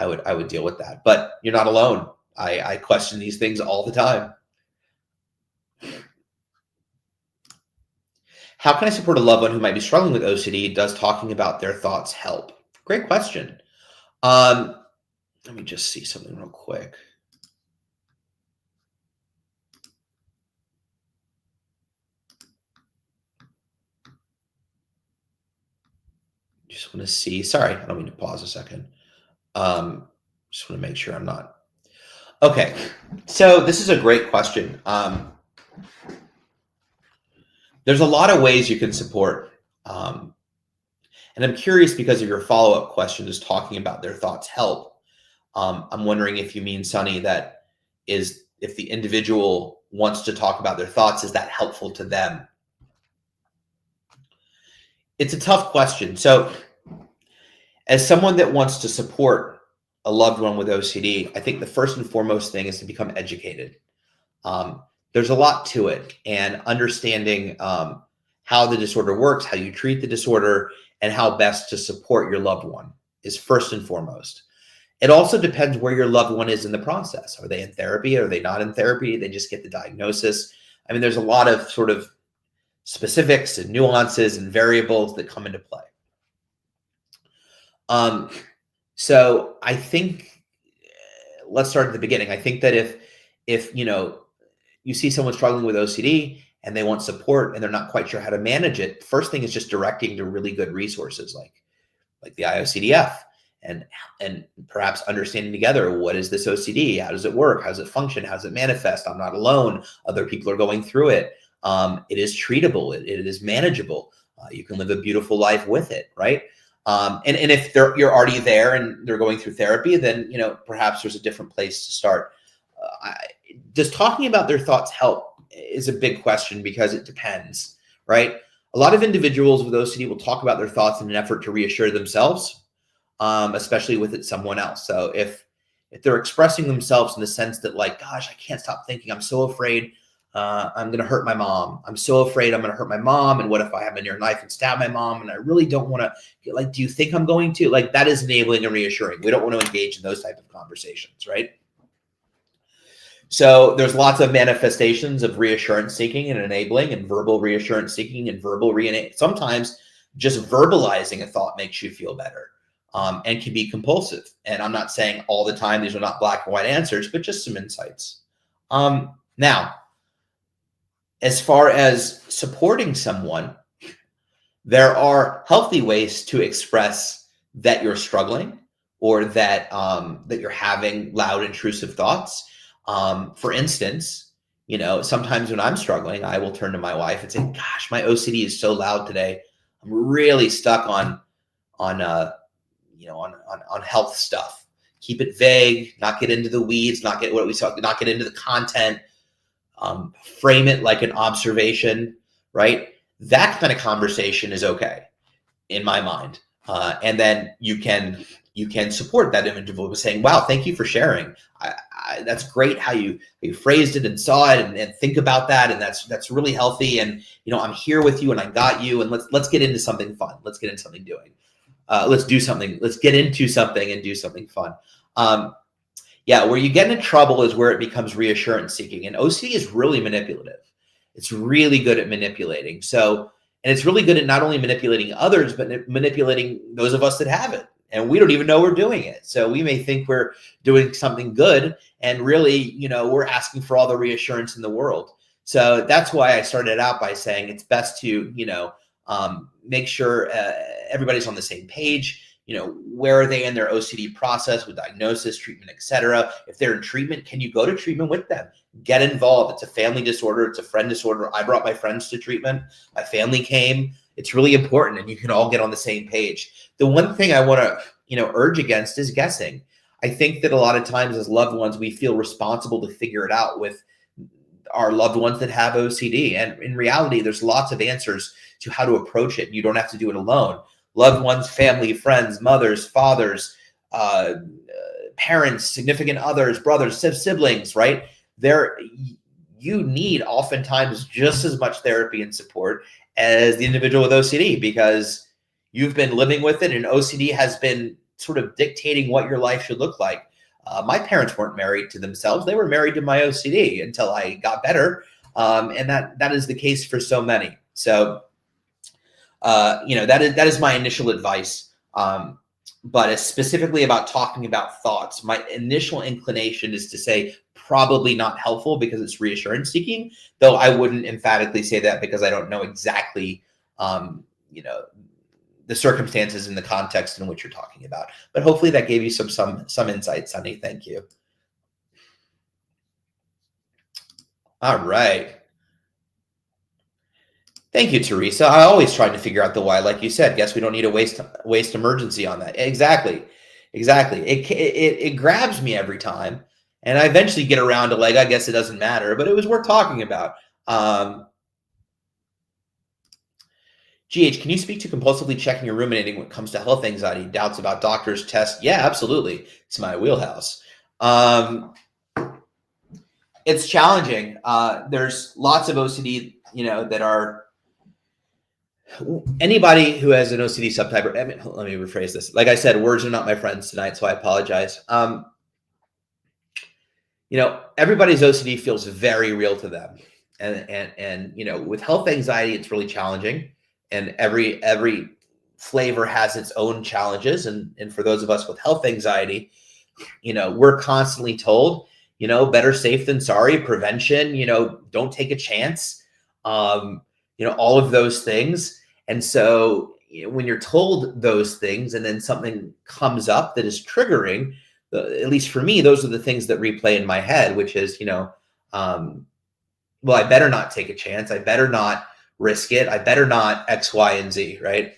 would deal with that. But you're not alone. I question these things all the time. How can I support a loved one who might be struggling with OCD? Does talking about their thoughts help? Great question. Let me just see something real quick. Just want to see. Sorry, I don't mean to pause a second. Just want to make sure I'm not. Okay, so this is a great question. There's a lot of ways you can support. And I'm curious because of your follow-up question, is talking about their thoughts help? I'm wondering if you mean, Sonny, that is, if the individual wants to talk about their thoughts, is that helpful to them? It's a tough question. So as someone that wants to support a loved one with OCD, I think the first and foremost thing is to become educated. There's a lot to it, and understanding how the disorder works, how you treat the disorder, and how best to support your loved one is first and foremost. It also depends where your loved one is in the process. Are they in therapy? Are they not in therapy? They just get the diagnosis. I mean, there's a lot of sort of specifics and nuances and variables that come into play. So I think, let's start at the beginning. I think that if you see someone struggling with OCD and they want support and they're not quite sure how to manage it, first thing is just directing to really good resources like the IOCDF, and perhaps understanding together, what is this OCD? How does it work? How does it function? How does it manifest? I'm not alone. Other people are going through it. It is treatable. It is manageable. You can live a beautiful life with it, right? And if you're already there and they're going through therapy, then perhaps there's a different place to start. Does talking about their thoughts help? Is a big question, because it depends, right? A lot of individuals with OCD will talk about their thoughts in an effort to reassure themselves, especially with someone else. So if they're expressing themselves in the sense that, like, gosh, I can't stop thinking, I'm so afraid I'm going to hurt my mom. I'm so afraid I'm going to hurt my mom. And what if I have a near knife and stab my mom? And I really don't want to, like, do you think I'm going to? Like, that is enabling and reassuring. We don't want to engage in those type of conversations, right? So there's lots of manifestations of reassurance seeking and enabling, and verbal reassurance seeking and verbal sometimes just verbalizing a thought makes you feel better, and can be compulsive. And I'm not saying all the time these are not black and white answers, but just some insights. Now, as far as supporting someone, there are healthy ways to express that you're struggling, or that that you're having loud, intrusive thoughts. For instance, sometimes when I'm struggling, I will turn to my wife and say, gosh, my OCD is so loud today. I'm really stuck on health stuff. Keep it vague, not get into the weeds, not get into the content, frame it like an observation, right? That kind of conversation is okay in my mind. And then you can support that individual by saying, wow, thank you for sharing. That's great how you phrased it and saw it, and think about that. And that's really healthy. And, I'm here with you, and I got you, and let's get into something fun. Let's get into something doing. let's do something. Let's get into something and do something fun. Yeah, where you get into trouble is where it becomes reassurance seeking. And OCD is really manipulative. It's really good at manipulating. So, and it's really good at not only manipulating others, but manipulating those of us that have it. And we don't even know we're doing it. So we may think we're doing something good, and really, we're asking for all the reassurance in the world. So that's why I started out by saying it's best to, make sure everybody's on the same page. Where are they in their OCD process with diagnosis, treatment, etc.? If they're in treatment, can you go to treatment with them? Get involved. It's a family disorder. It's a friend disorder. I brought my friends to treatment. My family came. It's really important, and you can all get on the same page. The one thing I want to, urge against is guessing. I think that a lot of times as loved ones, we feel responsible to figure it out with our loved ones that have OCD. And in reality, there's lots of answers to how to approach it. You don't have to do it alone. Loved ones, family, friends, mothers, fathers, parents, significant others, brothers, siblings, right? You need oftentimes just as much therapy and support as the individual with OCD, because you've been living with it, and OCD has been sort of dictating what your life should look like. My parents weren't married to themselves. They were married to my OCD until I got better. And that is the case for so many. So, that is my initial advice. But it's specifically about talking about thoughts. My initial inclination is to say probably not helpful because it's reassurance seeking, though I wouldn't emphatically say that because I don't know exactly, the circumstances and the context in which you're talking about. But hopefully that gave you some insight, Sunny. Thank you. All right. Thank you, Teresa. I always try to figure out the why. Like you said, guess we don't need a waste emergency on that. Exactly. It grabs me every time, and I eventually get around to I guess it doesn't matter, but it was worth talking about. GH, can you speak to compulsively checking or ruminating when it comes to health anxiety, doubts about doctors, tests? Yeah, absolutely. It's my wheelhouse. It's challenging. There's lots of OCD, that are. Anybody who has an OCD subtype, let me rephrase this. Like I said, words are not my friends tonight, so I apologize. Everybody's OCD feels very real to them. And with health anxiety, it's really challenging. And every flavor has its own challenges. And for those of us with health anxiety, we're constantly told, better safe than sorry, prevention, don't take a chance. All of those things. And so when you're told those things and then something comes up that is triggering, at least for me, those are the things that replay in my head, which is, well, I better not take a chance. I better not risk it. I better not X, Y, and Z, right?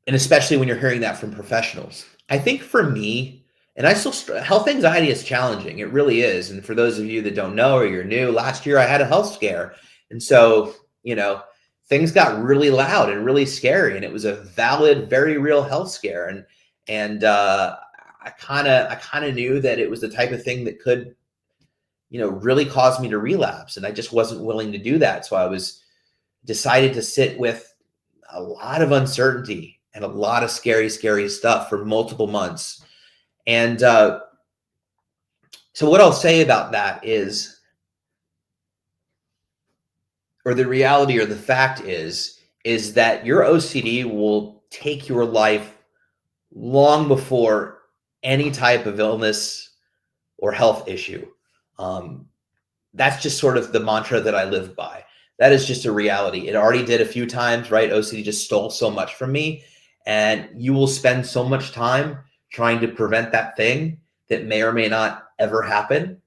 And especially when you're hearing that from professionals. I think for me, and health anxiety is challenging. It really is. And for those of you that don't know or you're new, last year I had a health scare. And so, things got really loud and really scary. And it was a valid, very real health scare. And I kind of knew that it was the type of thing that could, really cause me to relapse. And I just wasn't willing to do that. So I decided to sit with a lot of uncertainty and a lot of scary stuff for multiple months. And so what I'll say about that is, or the reality or the fact is that your OCD will take your life long before any type of illness or health issue. That's just sort of the mantra that I live by. That is just a reality. It already did a few times, right? OCD just stole so much from me, and you will spend so much time trying to prevent that thing that may or may not ever happen.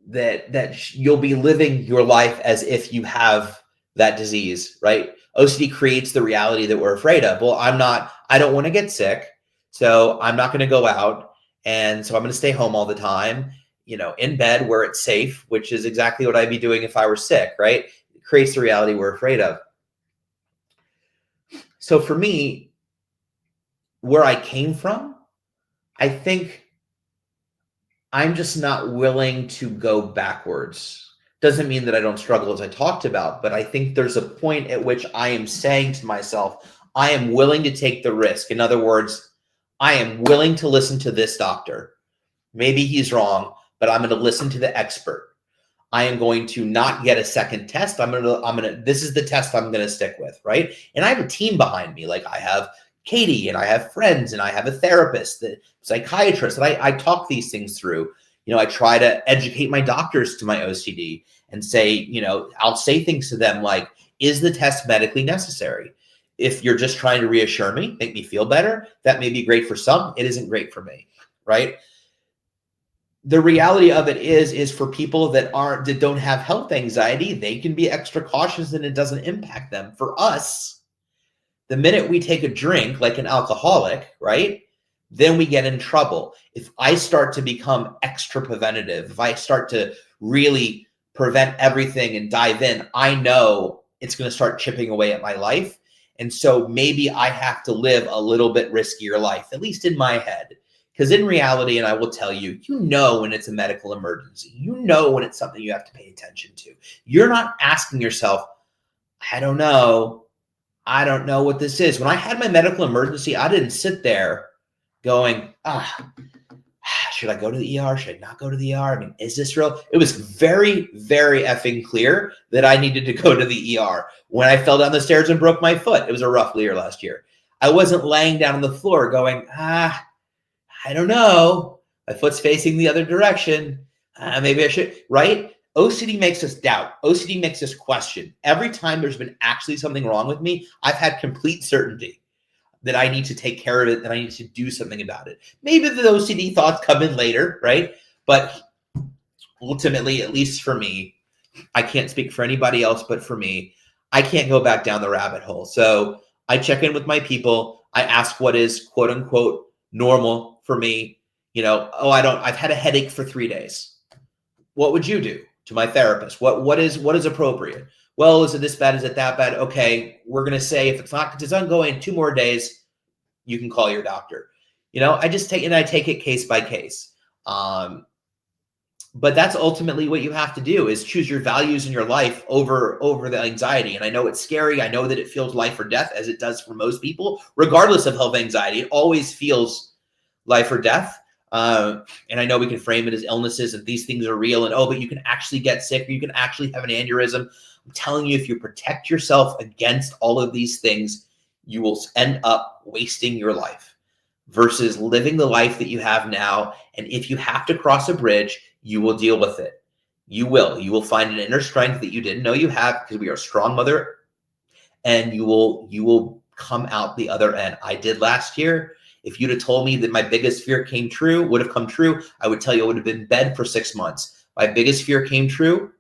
That you'll be living your life as if you have that disease, right? OCD creates the reality that we're afraid of. Well, I don't want to get sick, so I'm not going to go out. And so I'm going to stay home all the time, in bed where it's safe, which is exactly what I'd be doing if I were sick, right? It creates the reality we're afraid of. So for me, where I came from, I think I'm just not willing to go backwards. Doesn't mean that I don't struggle, as I talked about, but I think there's a point at which I am saying to myself, I am willing to take the risk. In other words, I am willing to listen to this doctor. Maybe he's wrong, but I'm going to listen to the expert. I am going to not get a second test. This is the test I'm going to stick with, right? And I have a team behind me. Like I have Katie and I have friends and I have a therapist, the psychiatrist, and I talk these things through. I try to educate my doctors to my OCD and say, I'll say things to them like, is the test medically necessary? If you're just trying to reassure me, make me feel better, that may be great for some. It isn't great for me, right? The reality of it is for people that don't have health anxiety, they can be extra cautious and it doesn't impact them. For us, the minute we take a drink like an alcoholic, right, then we get in trouble. If I start to become extra preventative, if I start to really prevent everything and dive in, I know it's going to start chipping away at my life. And so maybe I have to live a little bit riskier life, at least in my head. Because in reality, and I will tell you, when it's a medical emergency, when it's something you have to pay attention to. You're not asking yourself, I don't know what this is. When I had my medical emergency, I didn't sit there going, should I go to the ER? Should I not go to the ER? I mean, is this real? It was very, very effing clear that I needed to go to the ER. When I fell down the stairs and broke my foot, it was a rough year last year. I wasn't laying down on the floor going, I don't know. My foot's facing the other direction. Maybe I should, right? OCD makes us doubt. OCD makes us question. Every time there's been actually something wrong with me, I've had complete certainty that I need to take care of it, that I need to do something about it. Maybe the OCD thoughts come in later, right? But ultimately, at least for me, I can't speak for anybody else, but for me, I can't go back down the rabbit hole. So I check in with my people. I ask what is quote unquote normal for me. I've had a headache for 3 days. What would you do? To my therapist, what is appropriate? Well, is it this bad? Is it that bad? Okay, we're going to say if it's ongoing 2 more days, you can call your doctor. I take it case by case. But that's ultimately what you have to do, is choose your values in your life over the anxiety. And I know it's scary. I know that it feels life or death, as it does for most people, regardless of health anxiety. It always feels life or death. And I know we can frame it as illnesses and these things are real and, but you can actually get sick or you can actually have an aneurysm. I'm telling you, if you protect yourself against all of these things, you will end up wasting your life versus living the life that you have now. And if you have to cross a bridge, you will deal with it. You will find an inner strength that you didn't know you have, because we are a strong mother, and you will come out the other end. I did last year. If you'd have told me that my biggest fear would have come true, I would tell you I would have been in bed for 6 months. My biggest fear came true.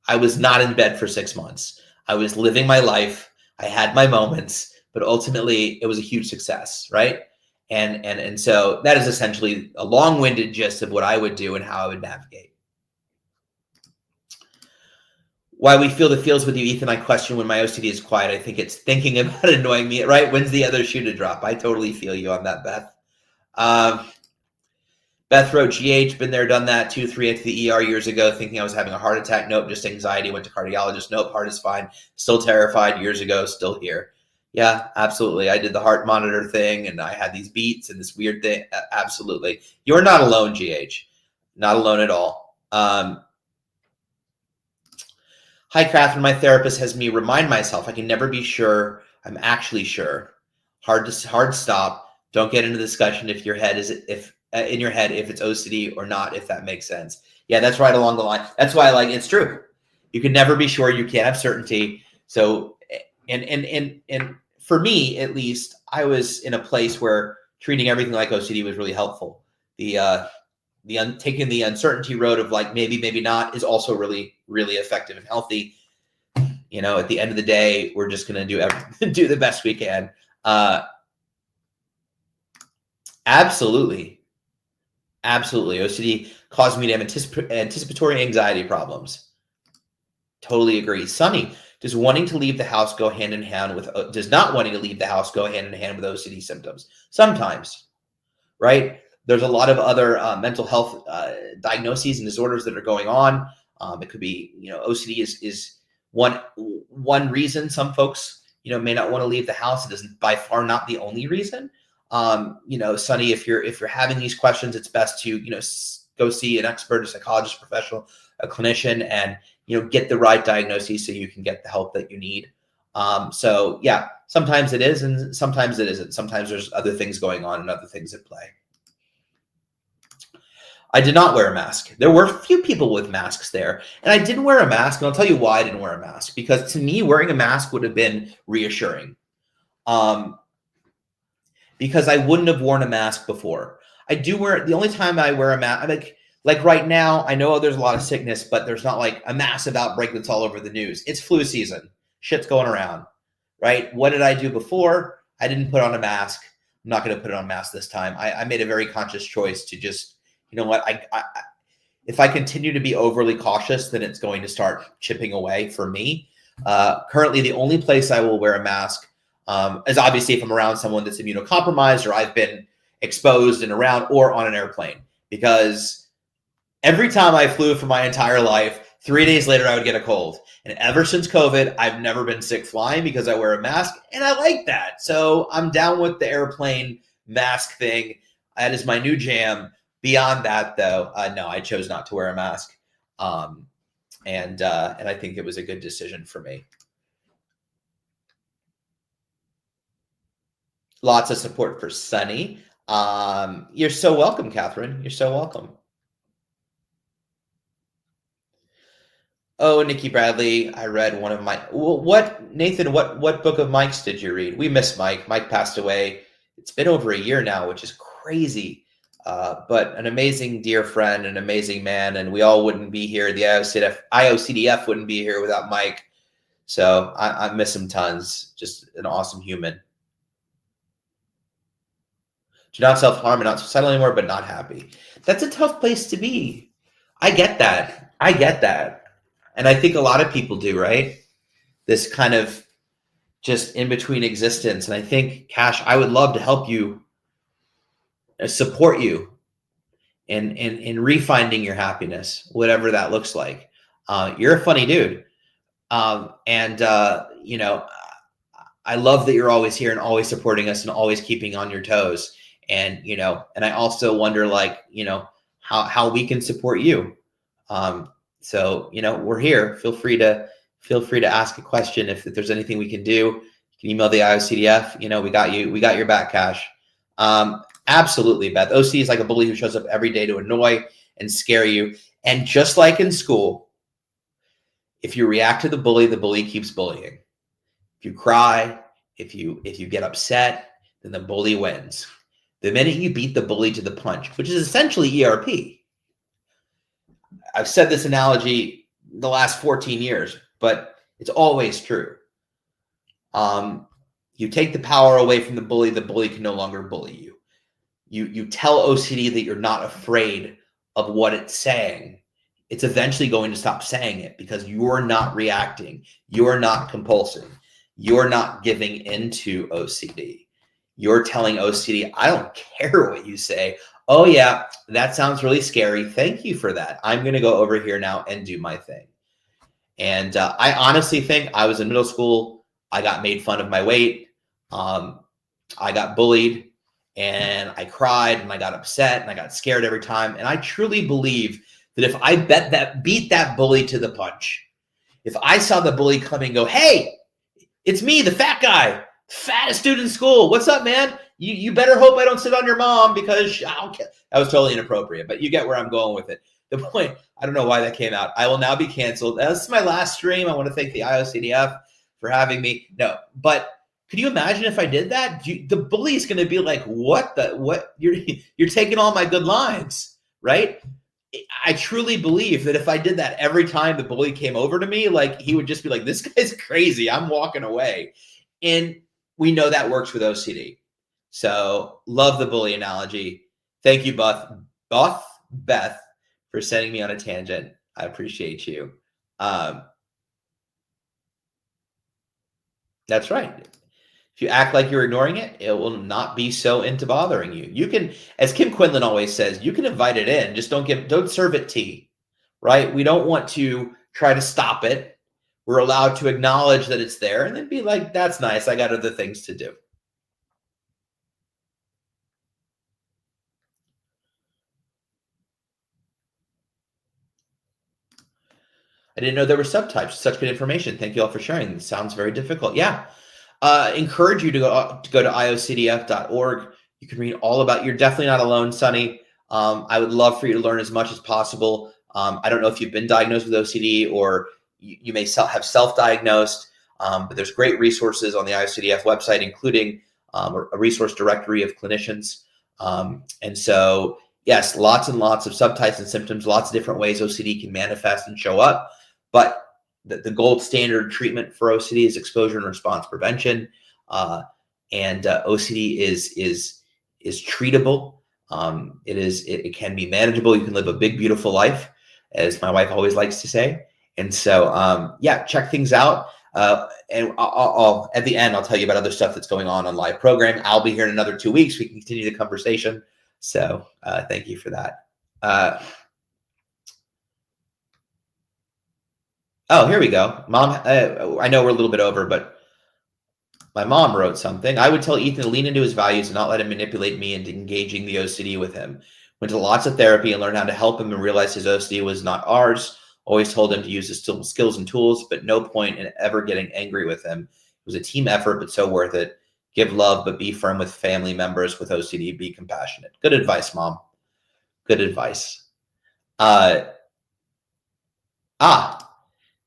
I was not in bed for 6 months. I was living my life. I had my moments, but ultimately it was a huge success, right? And so that is essentially a long-winded gist of what I would do and how I would navigate. Why we feel the feels with you, Ethan, I question when my OCD is quiet. I think it's thinking about annoying me, right? When's the other shoe to drop? I totally feel you on that, Beth. Beth wrote, GH, been there, done that, 2-3 at the ER years ago, thinking I was having a heart attack. Nope, just anxiety. Went to cardiologist. Nope, heart is fine. Still terrified years ago, still here. Yeah, absolutely. I did the heart monitor thing, and I had these beats and this weird thing. Absolutely. You're not alone, GH. Not alone at all. Hi, Catherine. My therapist has me remind myself I can never be sure I'm actually sure. Hard stop. Don't get into discussion if in your head if it's OCD or not, if that makes sense. Yeah, that's right along the line. That's why it's true. You can never be sure. You can't have certainty. So, and for me, at least, I was in a place where treating everything like OCD was really helpful. Taking the uncertainty road of maybe not is also really, really effective and healthy. At the end of the day, we're just going to do the best we can. Absolutely. OCD caused me to have anticipatory anxiety problems. Totally agree. Sunny, does not wanting to leave the house go hand in hand with OCD symptoms? Sometimes, right? There's a lot of other mental health diagnoses and disorders that are going on. It could be, OCD is one reason some folks, may not want to leave the house. It is by far not the only reason. Sonny, if you're having these questions, it's best to, go see an expert, a psychologist, professional, a clinician, and, get the right diagnosis so you can get the help that you need. So yeah, sometimes it is, and sometimes it isn't. Sometimes there's other things going on and other things at play. I did not wear a mask. There were a few people with masks there, and I didn't wear a mask, and I'll tell you why I didn't wear a mask, because to me, wearing a mask would have been reassuring. Because I wouldn't have worn a mask before. The only time I wear a mask, like right now, I know there's a lot of sickness, but there's not like a massive outbreak that's all over the news. It's flu season. Shit's going around, right? What did I do before? I didn't put on a mask. I'm not going to put it on a mask this time. I made a very conscious choice to just, you know what, if I continue to be overly cautious, then it's going to start chipping away for me. Currently, the only place I will wear a mask is obviously if I'm around someone that's immunocompromised or I've been exposed and around or on an airplane. Because every time I flew for my entire life, 3 days later, I would get a cold. And ever since COVID, I've never been sick flying because I wear a mask, and I like that. So I'm down with the airplane mask thing. That is my new jam. Beyond that, though, no, I chose not to wear a mask. And I think it was a good decision for me. Lots of support for Sunny. You're so welcome, Catherine. You're so welcome. Oh, Nikki Bradley, I read one of my, Nathan, what book of Mike's did you read? We miss Mike. Mike passed away. It's been over a year now, which is crazy. But an amazing dear friend, an amazing man, and we all wouldn't be here. The IOCDF wouldn't be here without Mike. So I miss him tons. Just an awesome human. Do not self-harm and not suicidal anymore, but not happy. That's a tough place to be. I get that. And I think a lot of people do, right? This kind of just in-between existence. And I think, Cash, I would love to help you, support you in refinding your happiness, whatever that looks like. You're a funny dude. I love that you're always here and always supporting us and always keeping on your toes. And, and I also wonder, how we can support you. So, we're here. Feel free to ask a question. If there's anything we can do, you can email the IOCDF. We got your back, Cash. Absolutely, Beth. OC is like a bully who shows up every day to annoy and scare you. And just like in school, if you react to the bully keeps bullying. If you cry, if you get upset, then the bully wins. The minute you beat the bully to the punch, which is essentially ERP. I've said this analogy the last 14 years, but it's always true. You take the power away from the bully can no longer bully you. You tell OCD that you're not afraid of what it's saying. It's eventually going to stop saying it because you're not reacting. You're not compulsing. You're not giving into OCD. You're telling OCD, I don't care what you say. Oh, yeah, that sounds really scary. Thank you for that. I'm going to go over here now and do my thing. And I honestly think I was in middle school. I got made fun of my weight. I got bullied and I cried and I got upset and I got scared every time. And I truly believe that if I beat that bully to the punch, if I saw the bully coming and go, hey, it's me, the fat guy, fattest dude in school. What's up, man? You better hope I don't sit on your mom because that was totally inappropriate, but you get where I'm going with it. The point, I don't know why that came out. I will now be canceled. This is my last stream. I want to thank the IOCDF for having me. No, but could you imagine if I did that? The bully's going to be like, what? You're taking all my good lines, right? I truly believe that if I did that every time the bully came over to me, he would just be like, this guy's crazy. I'm walking away. And we know that works with OCD. So love the bully analogy. Thank you, Beth, for sending me on a tangent. I appreciate you. That's right. If you act like you're ignoring it, it will not be so into bothering you. You can, as Kim Quinlan always says, you can invite it in. Just don't serve it tea, right? We don't want to try to stop it. We're allowed to acknowledge that it's there and then be like, that's nice. I got other things to do. I didn't know there were subtypes. Such good information. Thank you all for sharing. This sounds very difficult. Yeah. Encourage you to go to IOCDF.org. You can read all about, you're definitely not alone, Sonny. I would love for you to learn as much as possible. I don't know if you've been diagnosed with OCD or you may have self-diagnosed, but there's great resources on the IOCDF website, including a resource directory of clinicians. And so, yes, lots and lots of subtypes and symptoms, lots of different ways OCD can manifest and show up. But the gold standard treatment for OCD is exposure and response prevention, and OCD is treatable. It can be manageable. You can live a big, beautiful life, as my wife always likes to say. And so, yeah, check things out. And I'll at the end, I'll tell you about other stuff that's going on live program. I'll be here in another 2 weeks. We can continue the conversation. So thank you for that. Oh, here we go. Mom, I know we're a little bit over, but my mom wrote something. I would tell Ethan to lean into his values and not let him manipulate me into engaging the OCD with him. Went to lots of therapy and learned how to help him and realize his OCD was not ours. Always told him to use his skills and tools, but no point in ever getting angry with him. It was a team effort, but so worth it. Give love, but be firm with family members with OCD. Be compassionate. Good advice, Mom. Good advice.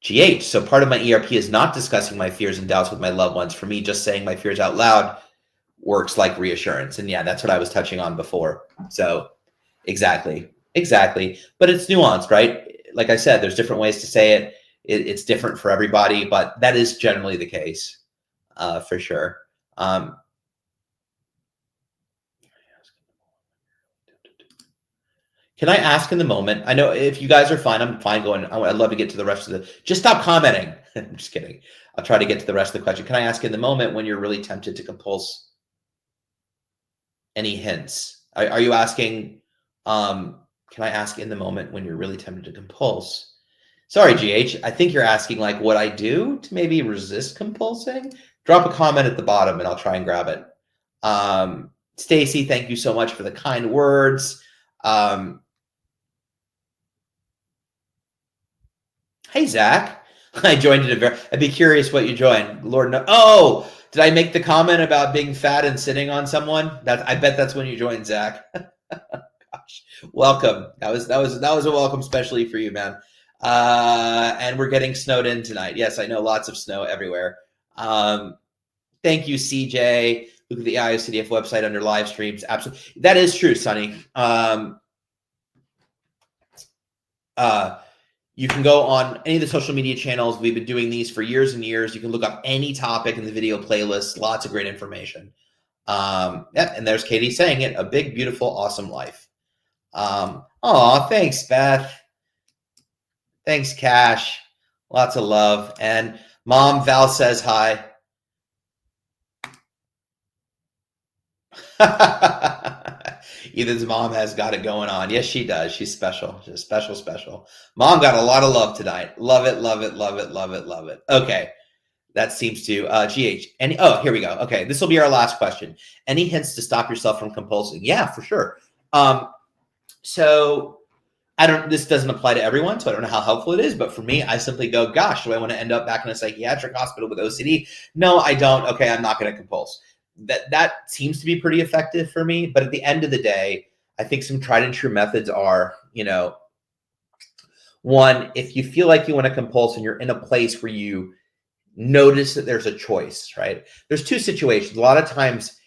GH. So part of my ERP is not discussing my fears and doubts with my loved ones. For me, just saying my fears out loud works like reassurance. And yeah, that's what I was touching on before. So exactly. But it's nuanced, right? Like I said, there's different ways to say it. It's different for everybody, but that is generally the case, for sure. Can I ask in the moment? I know if you guys are fine, I'm fine going. I'd love to get to the rest of the, just stop commenting. I'm just kidding. I'll try to get to the rest of the question. Can I ask in the moment when you're really tempted to compulse? Any hints? Are you asking, can I ask in the moment when you're really tempted to compulse? Sorry, GH. I think you're asking like what I do to maybe resist compulsing. Drop a comment at the bottom and I'll try and grab it. Stacy, thank you so much for the kind words. Hey, Zach. I joined it. I'd be curious what you joined. Lord, no. Oh, did I make the comment about being fat and sitting on someone? I bet that's when you joined, Zach. Gosh, welcome. That was a welcome, especially for you, man. And we're getting snowed in tonight. Yes, I know, lots of snow everywhere. Thank you, CJ. Look at the IOCDF website under live streams. Absolutely, that is true, Sonny. You can go on any of the social media channels. We've been doing these for years and years. You can look up any topic in the video playlist. Lots of great information. Yeah, and there's Katie saying it. A big, beautiful, awesome life. Aw, thanks, Beth. Thanks, Cash. Lots of love. And Mom, Val says hi. Ethan's mom has got it going on. Yes, she does. She's special. She's special. Mom got a lot of love tonight. Love it. Okay. That seems to GH. Here we go. Okay, this will be our last question. Any hints to stop yourself from compulsing? Yeah, for sure. So this doesn't apply to everyone, so I don't know how helpful it is, but for me, I simply go, gosh, do I want to end up back in a psychiatric hospital with OCD? No, I don't. Okay, I'm not going to compulse. That seems to be pretty effective for me. But at the end of the day, I think some tried and true methods are, one, if you feel like you want to compulse and you're in a place where you notice that there's a choice, right? There's two situations. A lot of times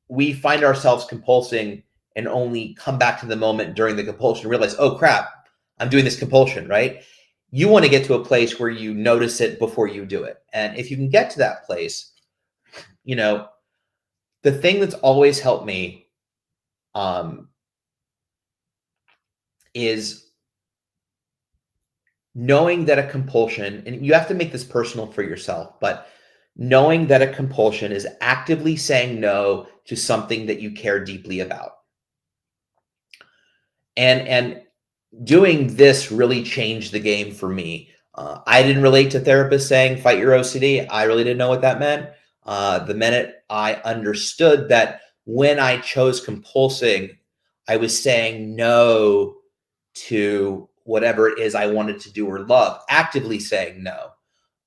we find ourselves compulsing and only come back to the moment during the compulsion and realize, oh crap, I'm doing this compulsion, right? You want to get to a place where you notice it before you do it. And if you can get to that place, the thing that's always helped me is knowing that a compulsion, and you have to make this personal for yourself, but knowing that a compulsion is actively saying no to something that you care deeply about. And doing this really changed the game for me. I didn't relate to therapists saying fight your OCD. I really didn't know what that meant. The minute I understood that when I chose compulsing, I was saying no to whatever it is I wanted to do or love, actively saying no.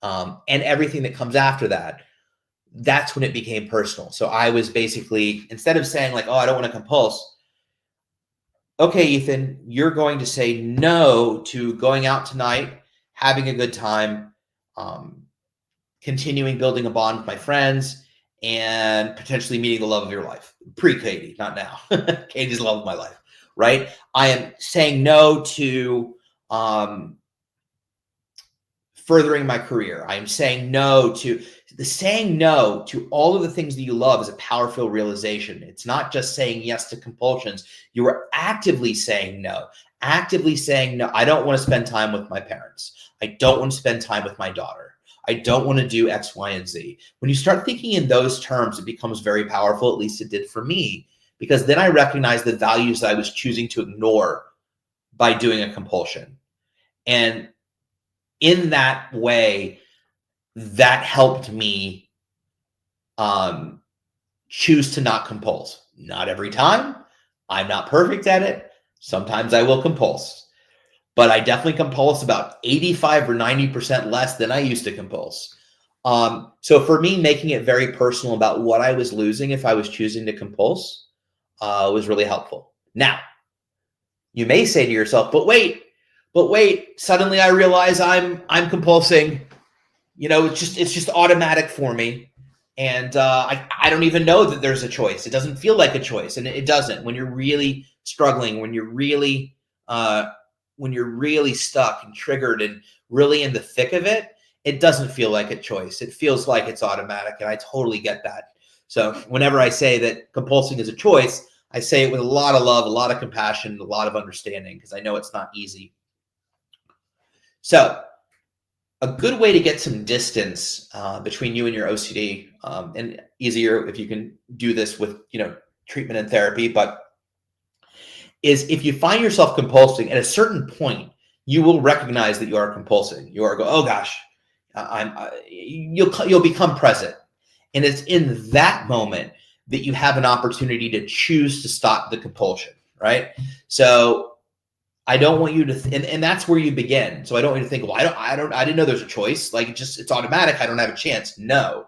And everything that comes after that, that's when it became personal. So I was basically, instead of saying like, oh, I don't want to compulse, okay, Ethan, you're going to say no to going out tonight, having a good time, um, continuing building a bond with my friends, and potentially meeting the love of your life. Pre-Katie, not now. Katie's the love of my life, right? I am saying no to furthering my career. I'm saying no to all of the things that you love is a powerful realization. It's not just saying yes to compulsions. You are actively saying no. Actively saying no. I don't want to spend time with my parents. I don't want to spend time with my daughter. I don't want to do X, Y, and Z. When you start thinking in those terms, it becomes very powerful. At least it did for me, because then I recognize the values that I was choosing to ignore by doing a compulsion. And in that way, that helped me choose to not compulse. Not every time. I'm not perfect at it. Sometimes I will compulse, but I definitely compulse about 85 or 90% less than I used to compulse. So for me, making it very personal about what I was losing if I was choosing to compulse was really helpful. Now, you may say to yourself, but wait, suddenly I realize I'm compulsing. It's just automatic for me. And I don't even know that there's a choice. It doesn't feel like a choice. And it doesn't. When you're really struggling, when you're really stuck and triggered and really in the thick of it, it doesn't feel like a choice. It feels like it's automatic. And I totally get that. So whenever I say that compulsing is a choice, I say it with a lot of love, a lot of compassion, a lot of understanding, because I know it's not easy. So a good way to get some distance between you and your OCD, and easier if you can do this with treatment and therapy, but is if you find yourself compulsing at a certain point, you will recognize that you are compulsing. You are oh gosh, you'll become present, and it's in that moment that you have an opportunity to choose to stop the compulsion, right? So I don't want you to, and that's where you begin. So I don't want you to think, well, I didn't know there's a choice. Like it's automatic. I don't have a chance. No,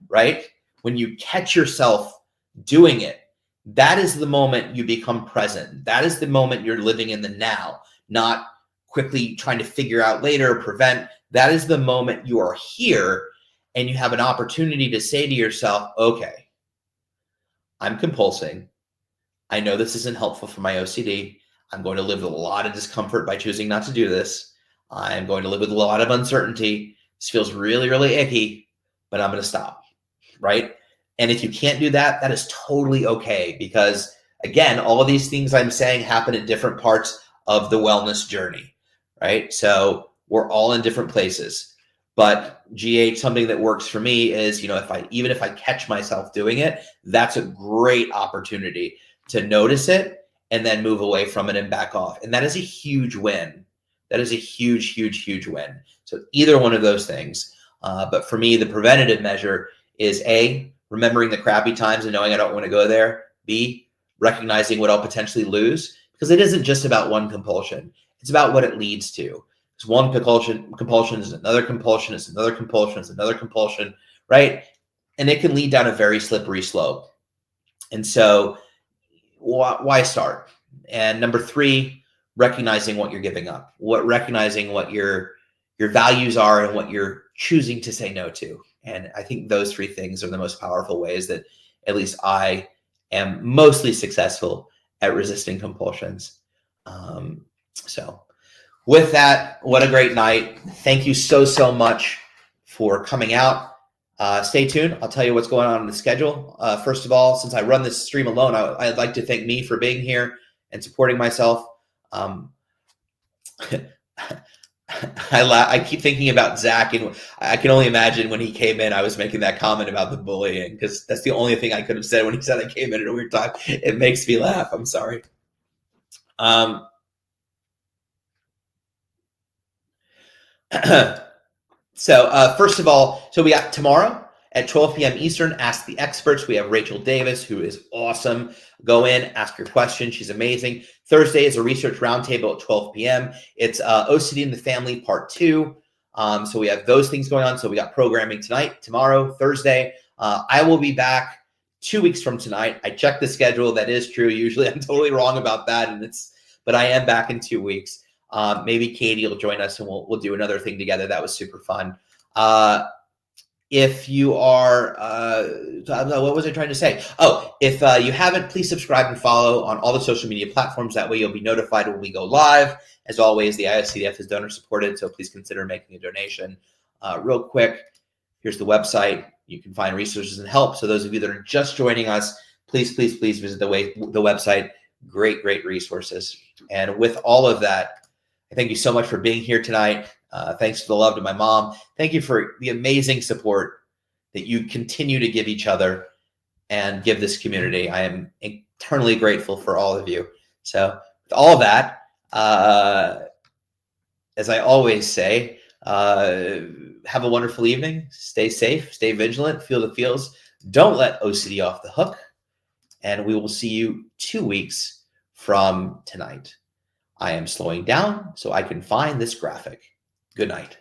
right? When you catch yourself doing it, that is the moment you become present. That is the moment you're living in the now, not quickly trying to figure out later, prevent. That is the moment you are here, and you have an opportunity to say to yourself, okay, I'm compulsing. I know this isn't helpful for my OCD. I'm going to live with a lot of discomfort by choosing not to do this. I'm going to live with a lot of uncertainty. This feels really, really icky, but I'm going to stop, right? And if you can't do that, that is totally okay, because again, all of these things I'm saying happen at different parts of the wellness journey, right? So we're all in different places. But GH, something that works for me is, even if I catch myself doing it, that's a great opportunity to notice it and then move away from it and back off. And that is a huge win. That is a huge, huge, huge win. So either one of those things. But for me, the preventative measure is A, remembering the crappy times and knowing I don't want to go there. B, recognizing what I'll potentially lose, because it isn't just about one compulsion. It's about what it leads to. Because one compulsion is another compulsion, it's another compulsion, it's another compulsion, right? And it can lead down a very slippery slope. And so why start? And number 3, recognizing what you're giving up, recognizing what your values are and what you're choosing to say no to. And I think those 3 things are the most powerful ways that at least I am mostly successful at resisting compulsions. So with that, what a great night. Thank you so much for coming out. Stay tuned. I'll tell you what's going on in the schedule. First of all, since I run this stream alone, I'd like to thank me for being here and supporting myself. I keep thinking about Zach, and I can only imagine when he came in, I was making that comment about the bullying, because that's the only thing I could have said when he said I came in at a weird time. It makes me laugh. I'm sorry. So first of all, so we got tomorrow at 12 p.m. Eastern, Ask the Experts. We have Rachel Davis, who is awesome. Go in, ask your question. She's amazing. Thursday is a research roundtable at 12 p.m. It's OCD in the Family Part 2. So we have those things going on. So we got programming tonight, tomorrow, Thursday. I will be back 2 weeks from tonight. I checked the schedule. That is true. Usually I'm totally wrong about that, but I am back in 2 weeks. Maybe Katie will join us and we'll do another thing together. That was super fun. If you are, what was I trying to say? Oh, if you haven't, please subscribe and follow on all the social media platforms. That way you'll be notified when we go live. As always, the IOCDF is donor supported, so please consider making a donation. Real quick, here's the website. You can find resources and help. So those of you that are just joining us, please, please, please visit the website. Great, great resources. And with all of that, I thank you so much for being here tonight. Thanks for the love to my mom. Thank you for the amazing support that you continue to give each other and give this community. I am eternally grateful for all of you. So with all that, as I always say, have a wonderful evening. Stay safe, stay vigilant, feel the feels. Don't let OCD off the hook. And we will see you 2 weeks from tonight. I am slowing down so I can find this graphic. Good night.